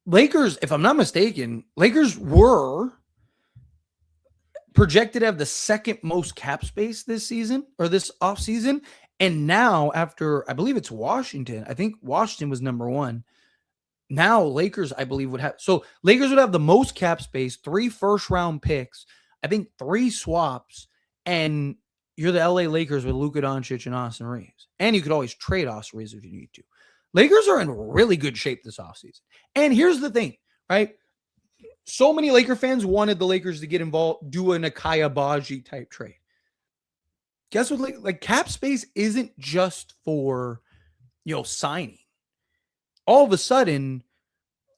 [SPEAKER 1] Lakers, if I'm not mistaken, Lakers were projected to have the second most cap space this season, or this offseason. And now, after, I believe it's Washington. I think Washington was number 1. Now Lakers, I believe, Lakers would have the most cap space, 3 first-round picks, I think 3 swaps, and you're the LA Lakers with Luka Doncic and Austin Reeves. And you could always trade Austin Reeves if you need to. Lakers are in really good shape this offseason. And here's the thing, right? So many Laker fans wanted the Lakers to get involved, do an Akaya Baji type trade. Guess what? Like cap space isn't just for, signing. All of a sudden,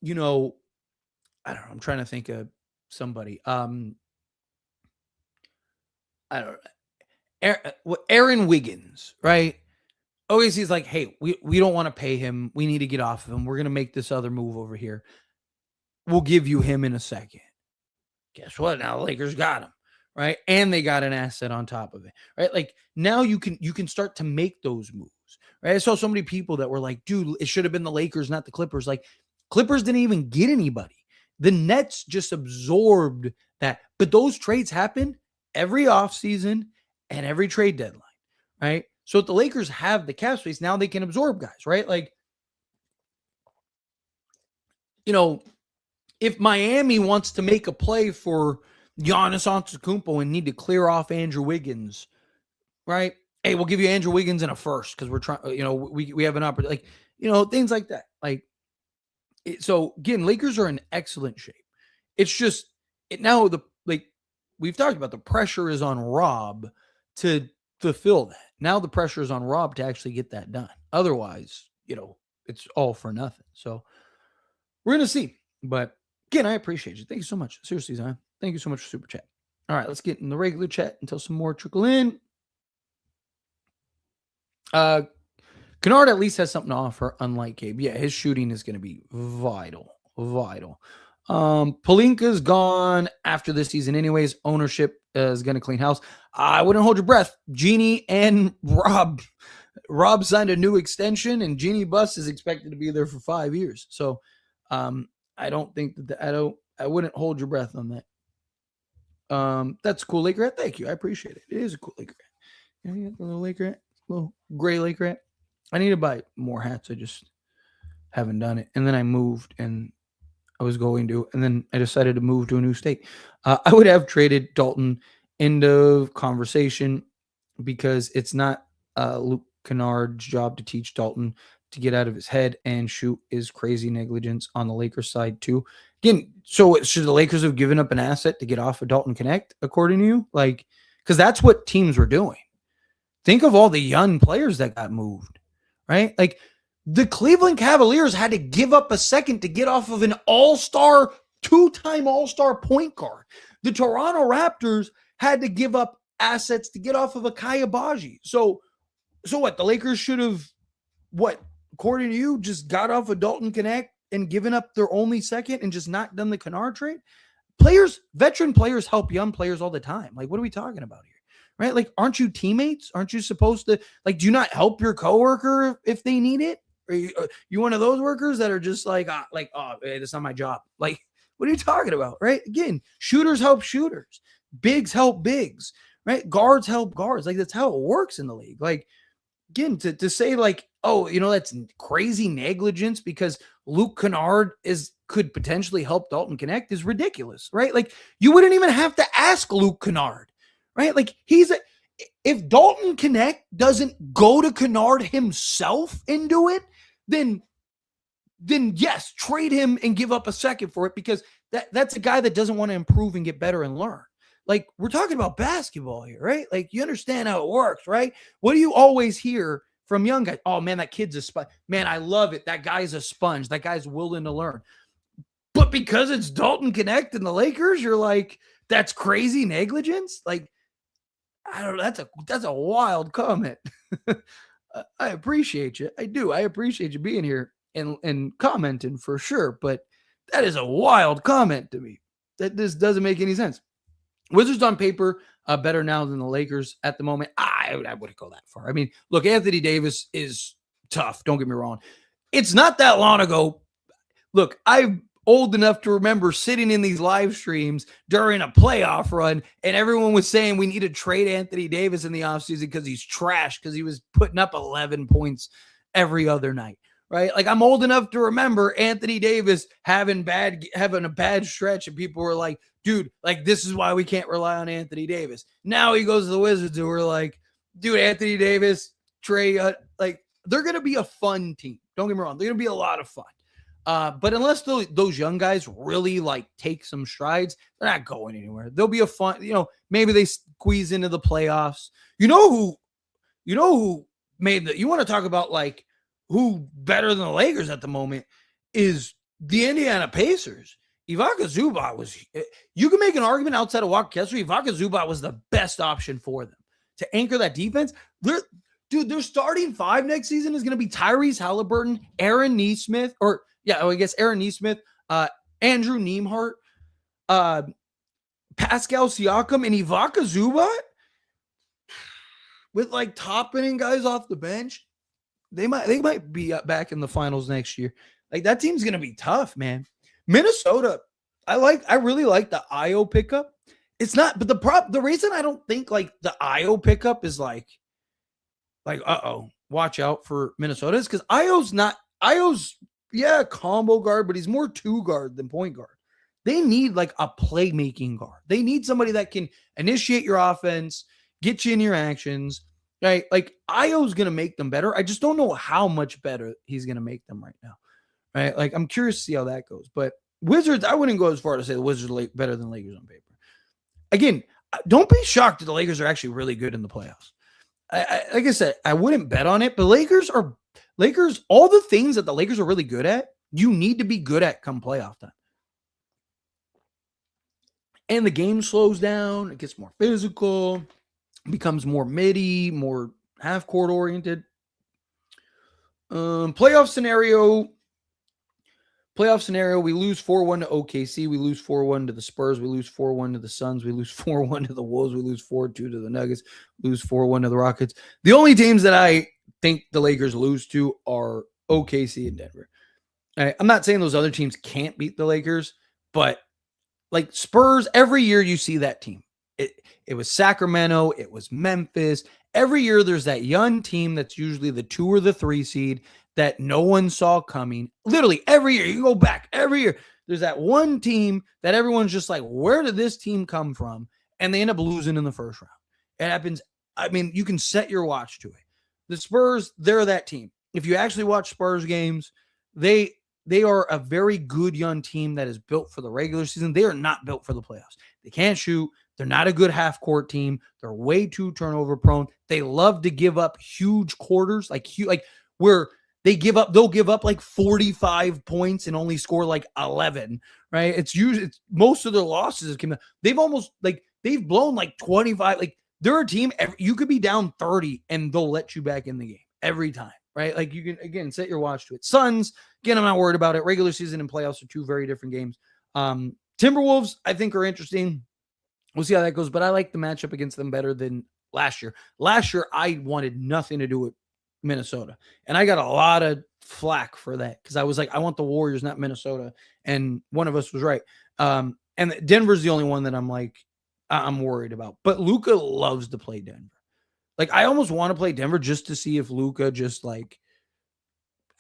[SPEAKER 1] I don't know. I'm trying to think of somebody. I don't know. Aaron Wiggins, right? Always he's like, hey, we don't want to pay him. We need to get off of him. We're going to make this other move over here. We'll give you him in a second. Guess what? Now the Lakers got him, right? And they got an asset on top of it, right? Like, now you can start to make those moves. Right? I saw so many people that were like, dude, it should have been the Lakers, not the Clippers. Like, Clippers didn't even get anybody. The Nets just absorbed that. But those trades happen every offseason and every trade deadline, right? So if the Lakers have the cap space, now they can absorb guys, right? Like, if Miami wants to make a play for Giannis Antetokounmpo and need to clear off Andrew Wiggins, right? Hey, we'll give you Andrew Wiggins in a first because we're trying, we have an opportunity, things like that. Like, so again, Lakers are in excellent shape. It's just now we've talked about, the pressure is on Rob to fulfill that. Now the pressure is on Rob to actually get that done. Otherwise, it's all for nothing. So we're going to see. But again, I appreciate you. Thank you so much. Seriously, Zion. Thank you so much for super chat. All right, let's get in the regular chat until some more trickle in. Kennard at least has something to offer, unlike Gabe. Yeah, his shooting is going to be vital. Pelinka's gone after this season anyways. Ownership is going to clean house. I wouldn't hold your breath. Jeannie and Rob signed a new extension, and Jeannie Buss is expected to be there for 5 years. So I don't think I wouldn't hold your breath on that. That's a cool Laker hat. Thank you. I appreciate it. It is a cool Laker hat. You got the little Laker hat, little gray Laker hat. I need to buy more hats. I just haven't done it. And then I moved, and I was going to, and then I decided to move to a new state. I would have traded Dalton. End of conversation, because it's not Luke Kennard's job to teach Dalton to get out of his head and shoot is crazy negligence on the Lakers side too. Again, so should the Lakers have given up an asset to get off of Dalton Connect, according to you? Like, because that's what teams were doing. Think of all the young players that got moved, right? Like the Cleveland Cavaliers had to give up a second to get off of an all-star, two-time all-star point guard. The Toronto Raptors had to give up assets to get off of a Kai Abaji. So what? The Lakers should have, what, according to you, just got off of Dalton Connect and given up their only second and just not done the Kennard trade? Veteran players help young players all the time. Like, what are we talking about here? Right? Like, aren't you teammates? Aren't you supposed to, like, do you not help your coworker if they need it? Or you one of those workers that are just like, hey, that's not my job. Like, what are you talking about? Right? Again, shooters help shooters. Bigs help bigs. Right? Guards help guards. Like, that's how it works in the league. Like, again, to say like, oh, that's crazy negligence because Luke Kennard could potentially help Dalton Connect is ridiculous, right? Like, you wouldn't even have to ask Luke Kennard, right? Like, if Dalton Connect doesn't go to Kennard himself and do it, then yes, trade him and give up a second for it, because that's a guy that doesn't want to improve and get better and learn. Like, we're talking about basketball here, right? Like, you understand how it works, right? What do you always hear from young guys? Oh, man, that kid's a sponge. Man, I love it. That guy's a sponge. That guy's willing to learn. But because it's Dalton Connect and the Lakers, you're like, that's crazy negligence? Like, I don't know. That's a wild comment. I appreciate you. I do. I appreciate you being here and commenting for sure. But that is a wild comment to me. That this doesn't make any sense. Wizards on paper better now than the Lakers at the moment. I wouldn't go that far. I mean, look, Anthony Davis is tough. Don't get me wrong. It's not that long ago. Look, I'm old enough to remember sitting in these live streams during a playoff run, and everyone was saying we need to trade Anthony Davis in the offseason because he's trash, because he was putting up 11 points every other night. Right? Like, I'm old enough to remember Anthony Davis having a bad stretch, and people were like, dude, like, this is why we can't rely on Anthony Davis. Now he goes to the Wizards, and we're like, dude, Anthony Davis, Trey, like, they're going to be a fun team. Don't get me wrong. They're going to be a lot of fun. But unless those young guys really, like, take some strides, they're not going anywhere. They'll be a fun, maybe they squeeze into the playoffs. You know who made you want to talk about, like, who better than the Lakers at the moment is the Indiana Pacers. Ivica Zubac you can make an argument outside of Walker Kessler. Ivica Zubac was the best option for them to anchor that defense. Their starting five next season is going to be Tyrese Halliburton, Aaron Nesmith, Aaron Nesmith, Andrew Nembhard, Pascal Siakam, and Ivica Zubac with, like, top-ending guys off the bench. They might be back in the finals next year. Like, that team's going to be tough, man. Minnesota, I really like the Io pickup. It's not, but the reason I don't think, like, the Io pickup is like watch out for Minnesota is because Io's combo guard, but he's more two guard than point guard. They need, like, a playmaking guard. They need somebody that can initiate your offense, get you in your actions. Right? Like, Io's going to make them better. I just don't know how much better he's going to make them right now. Right? Like, I'm curious to see how that goes. But Wizards, I wouldn't go as far to say the Wizards are better than Lakers on paper. Again, don't be shocked that the Lakers are actually really good in the playoffs. Like I said, I wouldn't bet on it, but Lakers, all the things that the Lakers are really good at, you need to be good at come playoff time. And the game slows down. It gets more physical. Becomes more midi, more half-court oriented. Playoff scenario, we lose 4-1 to OKC. We lose 4-1 to the Spurs. We lose 4-1 to the Suns. We lose 4-1 to the Wolves. We lose 4-2 to the Nuggets. Lose 4-1 to the Rockets. The only teams that I think the Lakers lose to are OKC and Denver. I'm not saying those other teams can't beat the Lakers, but, like, Spurs, every year you see that team. It was Sacramento. It was Memphis. Every year there's that young team that's usually the 2 or the 3 seed that no one saw coming. Literally every year. You go back every year. There's that one team that everyone's just like, where did this team come from? And they end up losing in the first round. It happens. I mean, you can set your watch to it. The Spurs, they're that team. if you actually watch Spurs games, they they are a very good young team that is built for the regular season. They are not built for the playoffs. They can't shoot. They're not a good half court team. They're way too turnover prone. They love to give up huge quarters, like where they'll give up like 45 points and only score like 11, right? It's most of their losses came. They've almost like they've blown like 25. Like they're a team you could be down 30 and they'll let you back in the game every time, right? Like you can again set your watch to it. Suns, again, I'm not worried about it. Regular season and playoffs are two very different games. Timberwolves, I think, are interesting. We'll see how that goes, but I like the matchup against them better than last year. Last year, I wanted nothing to do with Minnesota, and I got a lot of flack for that because I was like, I want the Warriors, not Minnesota, and one of us was right. And Denver's the only one that I'm like, I'm worried about. But Luka loves to play Denver. Like, I almost want to play Denver just to see if Luka just like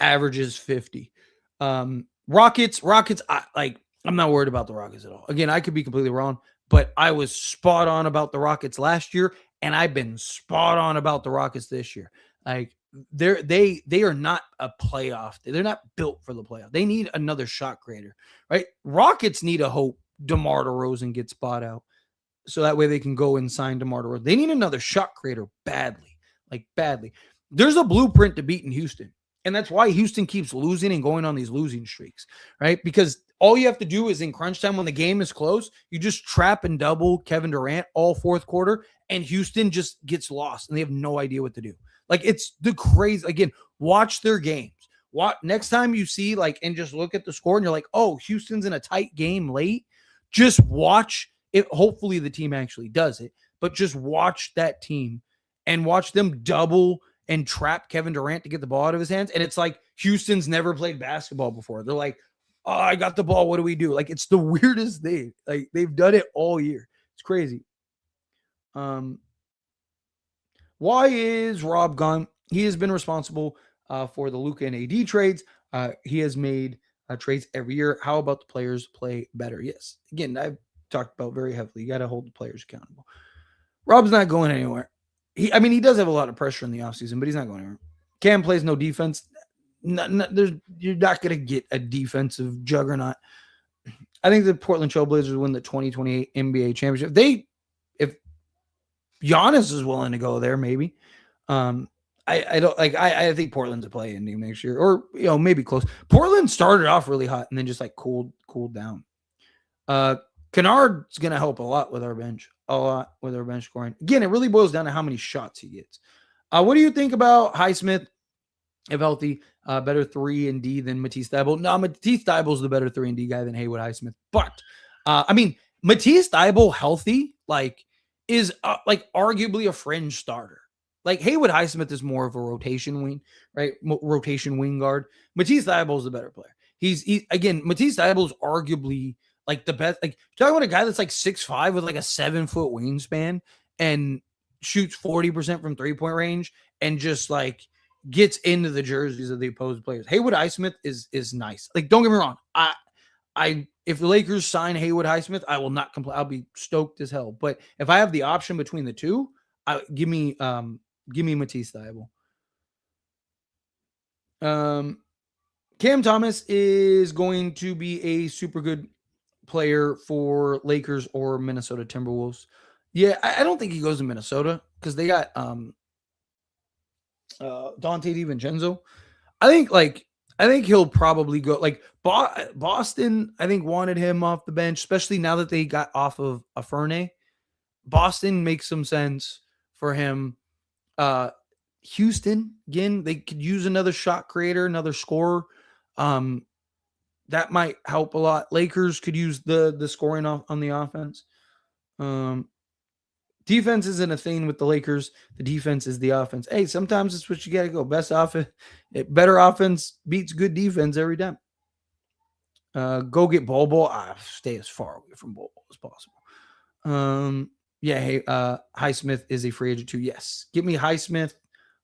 [SPEAKER 1] averages 50. Rockets, I'm not worried about the Rockets at all. Again, I could be completely wrong, but I was spot on about the Rockets last year, and I've been spot on about the Rockets this year. Like they are not a playoff. They're not built for the playoff. They need another shot creator, right? Rockets need a hope DeMar DeRozan gets bought out, so that way they can go and sign DeMar DeRozan. They need another shot creator badly, like badly. There's a blueprint to beat in Houston. And that's why Houston keeps losing and going on these losing streaks, right? Because all you have to do is in crunch time when the game is close, you just trap and double Kevin Durant all fourth quarter, and Houston just gets lost and they have no idea what to do. Like it's the crazy. Again, watch their games. Next time you see and just look at the score and you're like, oh, Houston's in a tight game late. Just watch it. Hopefully the team actually does it, but just watch that team and watch them double and trap Kevin Durant to get the ball out of his hands. And it's like Houston's never played basketball before. They're like, oh, I got the ball. What do we do? Like, it's the weirdest thing. Like, they've done it all year. It's crazy. Why is Rob gone? He has been responsible for the Luka and AD trades. He has made trades every year. How about the players play better? Yes. Again, I've talked about very heavily. You got to hold the players accountable. Rob's not going anywhere. He does have a lot of pressure in the offseason, but he's not going anywhere. Cam plays no defense. You're not going to get a defensive juggernaut. I think the Portland Trailblazers win the 2028 NBA championship. If Giannis is willing to go there, maybe. I don't like. I think Portland's a play-in team next year, or maybe close. Portland started off really hot and then just cooled down. Kennard's going to help a lot with our bench. Scoring. Again, it really boils down to how many shots he gets. What do you think about Highsmith, if healthy, better 3-and-D than Matisse Thybulle? No, Matisse Thybulle is the better 3-and-D guy than Haywood Highsmith. But, Matisse Thybulle healthy, is arguably a fringe starter. Haywood Highsmith is more of a rotation wing, right? Rotation wing guard. Matisse Thybulle is the better player. Matisse Thybulle is arguably the best. You're talking about a guy that's 6'5" with a 7-foot wingspan and shoots 40% from 3-point range and just gets into the jerseys of the opposed players. Haywood Highsmith is nice. Don't get me wrong. If the Lakers sign Haywood Highsmith, I will not complain. I'll be stoked as hell. But if I have the option between the two, give me Matisse Thybulle. Cam Thomas is going to be a super good player for Lakers or Minnesota Timberwolves. Yeah, I don't think he goes to Minnesota because they got Dante DiVincenzo. I think he'll probably go Boston. I think wanted him off the bench, especially now that they got off of Aferne. Boston makes some sense for him. Houston, again, they could use another shot creator, another scorer. That might help a lot. Lakers could use the scoring on the offense. Defense isn't a thing with the Lakers. The defense is the offense. Hey, sometimes it's what you got to go. Better offense beats good defense every time. Go get Bol. Stay as far away from Bol as possible. Highsmith is a free agent too. Yes. Give me Highsmith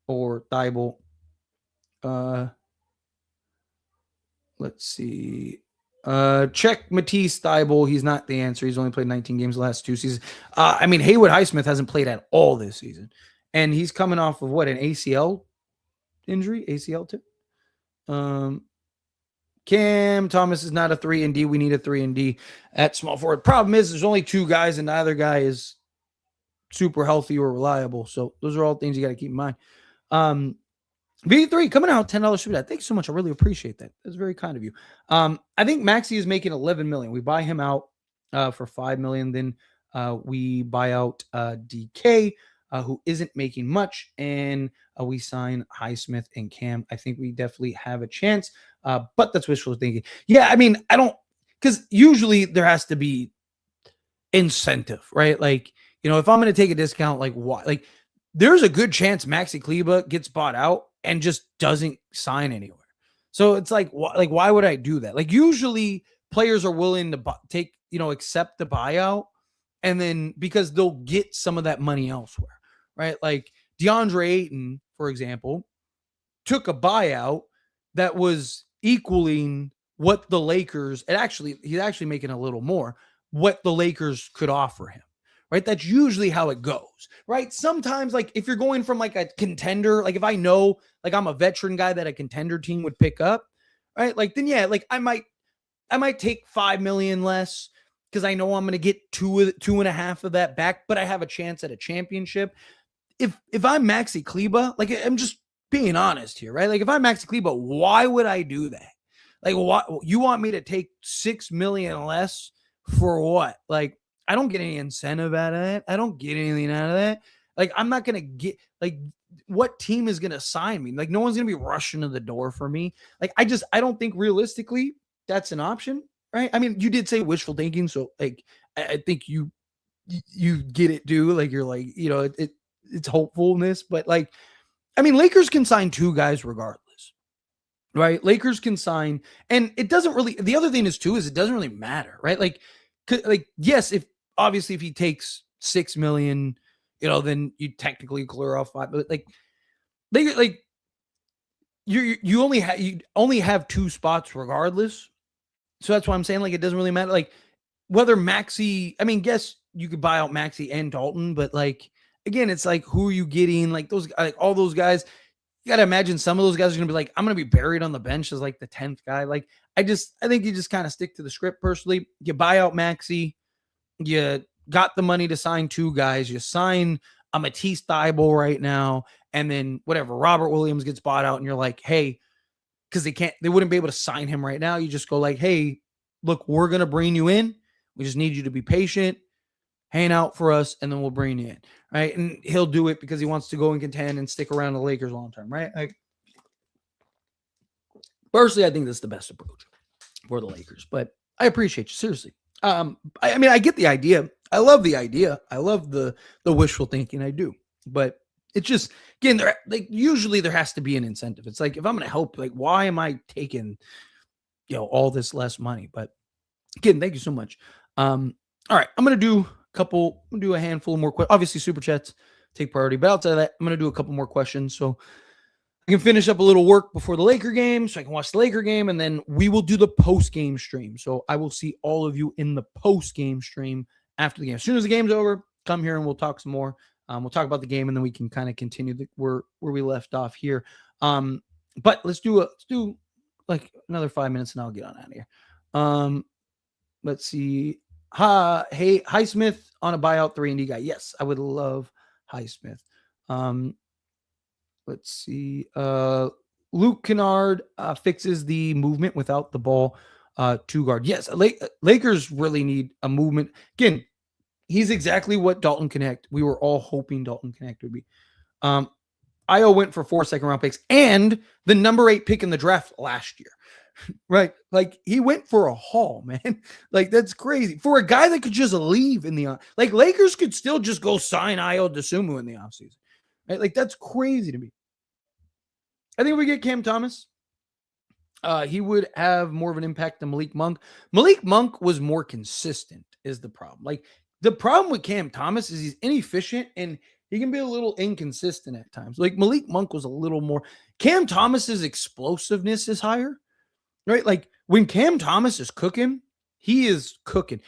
[SPEAKER 1] or Thybulle. Let's see. Check Matisse Thybulle. He's not the answer. He's only played 19 games the last 2 seasons. Haywood Highsmith hasn't played at all this season. And he's coming off of an ACL injury, ACL too. Cam Thomas is not a 3 and D. We need a 3 and D at small forward. Problem is, there's only 2 guys, and neither guy is super healthy or reliable. So those are all things you got to keep in mind. V3 coming out $10 super chat. Thanks so much. I really appreciate that. That's very kind of you. I think Maxey is making 11 million. We buy him out for 5 million. Then we buy out DK, who isn't making much, and we sign Highsmith and Cam. I think we definitely have a chance, but that's wishful thinking. Yeah, I mean, I don't, because usually there has to be incentive, right? Like, you know, if I'm going to take a discount, like why? Like, there's a good chance Maxi Kleba gets bought out and just doesn't sign anywhere. So it's like, why would I do that? Like, usually players are willing to take, you know, accept the buyout, and then because they'll get some of that money elsewhere, right? Like DeAndre Ayton, for example, took a buyout that was equaling what the Lakers, he's actually making a little more, what the Lakers could offer him, right? That's usually how it goes, right? Sometimes, like, if you're going from like a contender, like if I know, like I'm a veteran guy that a contender team would pick up, right? Like, then yeah, like I might take 5 million less because I know I'm going to get 2.5 of that back, but I have a chance at a championship. If I'm Maxi Kleba, like, I'm just being honest here, right? Like, if I'm Maxi Kleba, why would I do that? Like, what, you want me to take 6 million less for what? Like, I don't get any incentive out of that. I don't get anything out of that. Like, I'm not going to get, like, what team is going to sign me? Like, no one's going to be rushing to the door for me. Like, I don't think realistically that's an option, right? I mean, you did say wishful thinking, so like, I think you get it, dude. Like, you're like, you know, it's hopefulness, but like, I mean, Lakers can sign 2 guys regardless, right? Lakers can sign, and it doesn't really, the other thing is too, is it doesn't really matter, right? Like, yes, if he takes 6 million, you know, then you technically clear off 5, but like, you only have 2 spots regardless. So that's why I'm saying, like, it doesn't really matter. Like, whether Maxey, I mean, guess you could buy out Maxey and Dalton, but like, again, it's like, who are you getting? Like, those, like, all those guys, you got to imagine some of those guys are going to be like, I'm going to be buried on the bench as like the 10th guy. Like, I think you just kind of stick to the script personally. You buy out Maxey, you got the money to sign 2 guys, you sign a Matisse Thybulle right now, and then whatever, Robert Williams gets bought out, and you're like, hey, because they wouldn't be able to sign him right now. You just go like, hey, look, we're going to bring you in. We just need you to be patient, hang out for us, and then we'll bring you in, right? And he'll do it because he wants to go and contend and stick around the Lakers long term, right? Like, personally, I think that's the best approach for the Lakers, but I appreciate you, seriously. I mean, I get the idea. I love the idea. I love the wishful thinking. I do, but it's just, again, like, usually there has to be an incentive. It's like, if I'm going to help, like, why am I taking, you know, all this less money? But again, thank you so much. All right, I'm going to do a handful more questions. Obviously, super chats take priority, but outside of that, I'm going to do a couple more questions so I can finish up a little work before the Laker game, so I can watch the Laker game, and then we will do the post-game stream. So I will see all of you in the post-game stream after the game. As soon as the game's over, come here and we'll talk some more. We'll talk about the game, and then we can kind of continue where we left off here. But let's do like another 5 minutes, and I'll get on out of here. Let's see. Hey, Highsmith on a buyout 3 and D guy. Yes, I would love Highsmith. Let's see. Luke Kennard fixes the movement without the ball to guard. Yes, Lakers really need a movement. Again, he's exactly what Dalton Connect. We were all hoping Dalton Connect would be. Io went for 4 second-round picks and the number 8 pick in the draft last year. Right? Like, he went for a haul, man. Like, that's crazy. For a guy that could just leave in the like, Lakers could still just go sign Io DeSumo in the offseason. Right? Like, that's crazy to me. I think if we get Cam Thomas, he would have more of an impact than Malik Monk. Malik Monk was more consistent, is the problem. Like, the problem with Cam Thomas is he's inefficient and he can be a little inconsistent at times. Like, Malik Monk was a little more. Cam Thomas's explosiveness is higher, right? Like, when Cam Thomas is cooking, he is cooking.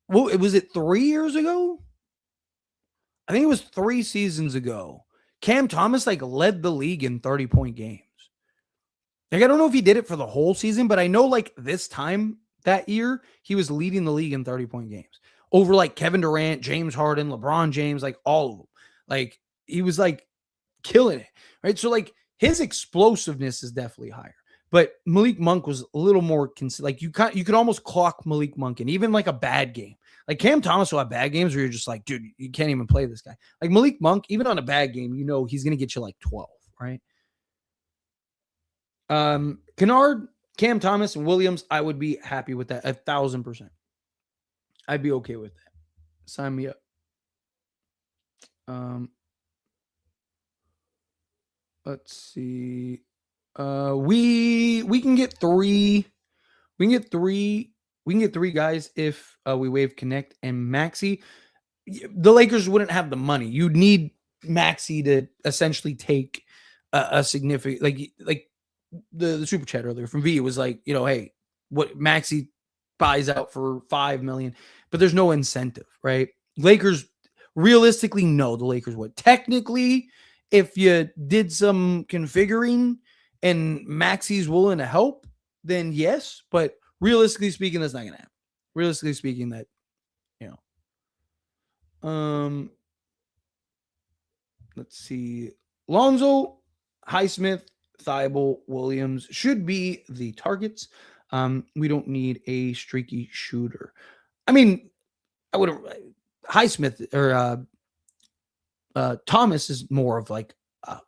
[SPEAKER 1] Well, was it 3 years ago? I think it was 3 seasons ago. Cam Thomas like led the league in 30-point games. Like, I don't know if he did it for the whole season, but I know like this time that year, he was leading the league in 30-point games over like Kevin Durant, James Harden, LeBron James, like all of them. Like, he was like killing it, right? So like his explosiveness is definitely higher. But Malik Monk was a little more like you could almost clock Malik Monk in even like a bad game. Like Cam Thomas will have bad games where you're just like, dude, you can't even play this guy. Like Malik Monk, even on a bad game, you know he's gonna get you like 12, right? Kennard, Cam Thomas, and Williams, I would be happy with that 1,000%. I'd be okay with that. Sign me up. Let's see. We can get three. We can get three. We can get three guys if we waive Connect and Maxi. The Lakers wouldn't have the money. You'd need Maxi to essentially take a significant like the super chat earlier from V was like, hey, what Maxi buys out for $5 million, but there's no incentive, right? Lakers realistically, no, the Lakers would. Technically, if you did some configuring and Maxi's willing to help, then yes. But realistically speaking, that's not going to happen. Realistically speaking, that, let's see. Lonzo, Highsmith, Thibault, Williams should be the targets. We don't need a streaky shooter. I mean, I would have Highsmith or Thomas is more of like a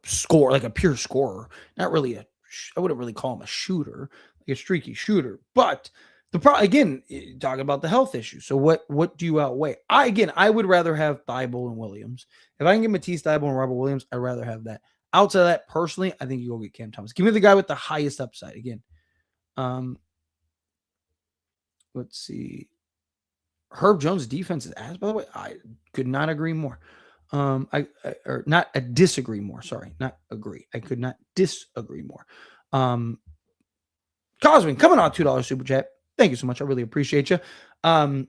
[SPEAKER 1] score, like a pure scorer. Not really I wouldn't really call him a shooter, like a streaky shooter. But the problem again, talking about the health issue. So what do you outweigh? I would rather have Thibault and Williams. If I can get Matisse Thibault and Robert Williams, I'd rather have that. Outside of that, personally, I think you go get Cam Thomas. Give me the guy with the highest upside again. Let's see. Herb Jones' defense is ass, by the way. I could not agree more. Or not disagree more. Sorry, not agree. I could not disagree more. Cosmin coming on $2 super chat. Thank you so much. I really appreciate you. I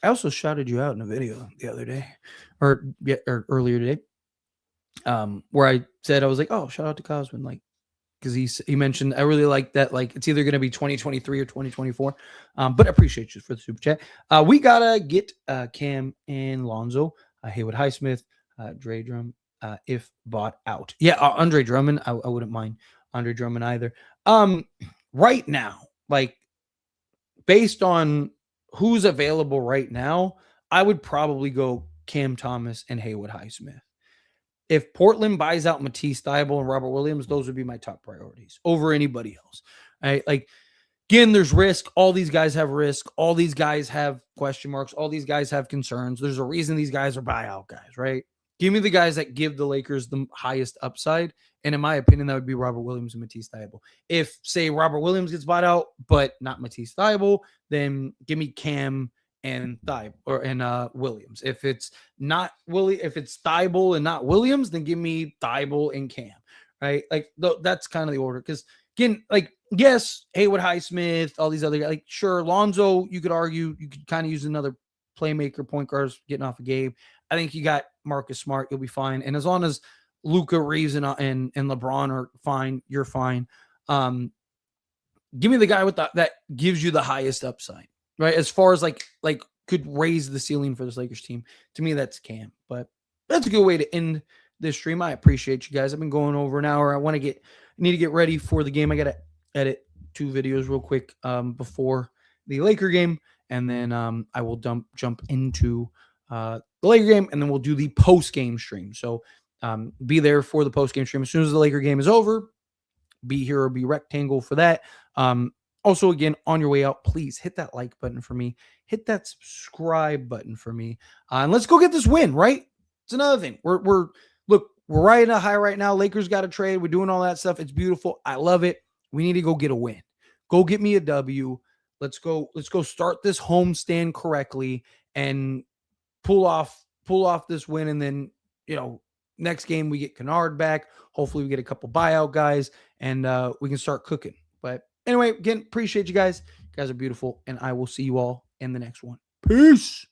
[SPEAKER 1] also shouted you out in a video the other day, or earlier today, where I said I was like, "Oh, shout out to Cosmin," like because he mentioned I really like that. Like it's either going to be 2023 or 2024. But I appreciate you for the super chat. We gotta get Cam and Lonzo, Haywood Highsmith, Dre Drum, if bought out. Yeah, Andre Drummond. I wouldn't mind Andre Drummond either. Right now, like based on who's available right now, I would probably go Cam Thomas and Haywood Highsmith. If Portland buys out Matisse Thybulle and Robert Williams, those would be my top priorities over anybody else. Right? Like, again, there's risk. All these guys have risk. All these guys have question marks. All these guys have concerns. There's a reason these guys are buyout guys, right? Give me the guys that give the Lakers the highest upside. And in my opinion, that would be Robert Williams and Matisse Thybulle. If, say, Robert Williams gets bought out, but not Matisse Thybulle, then give me Cam and Williams. If it's not if it's Thybulle and not Williams, then give me Thybulle and Cam, right? Like that's kind of the order. Because again, like yes, Haywood Highsmith, all these other guys, like sure, Lonzo, you could argue you could kind of use another playmaker, point guards getting off a game. I think you got Marcus Smart, you'll be fine. And as long as Luka, Reeves, and LeBron are fine, you're fine. Give me the guy with that gives you the highest upside. Right, as far as like could raise the ceiling for this Lakers team. To me, that's Cam. But that's a good way to end this stream. I appreciate you guys. I've been going over an hour. I need to get ready for the game. I got to edit 2 videos real quick before the Laker game, and then I will jump into the Laker game, and then we'll do the post game stream. So be there for the post game stream as soon as the Laker game is over. Be here or be rectangle for that. Also, again, on your way out, please hit that like button for me. Hit that subscribe button for me. And let's go get this win, right? It's another thing. We're riding a high right now. Lakers got a trade. We're doing all that stuff. It's beautiful. I love it. We need to go get a win. Go get me a W. Let's go start this homestand correctly and pull off this win. And then, next game we get Kennard back. Hopefully we get a couple buyout guys and we can start cooking. But anyway, again, appreciate you guys. You guys are beautiful, and I will see you all in the next one. Peace.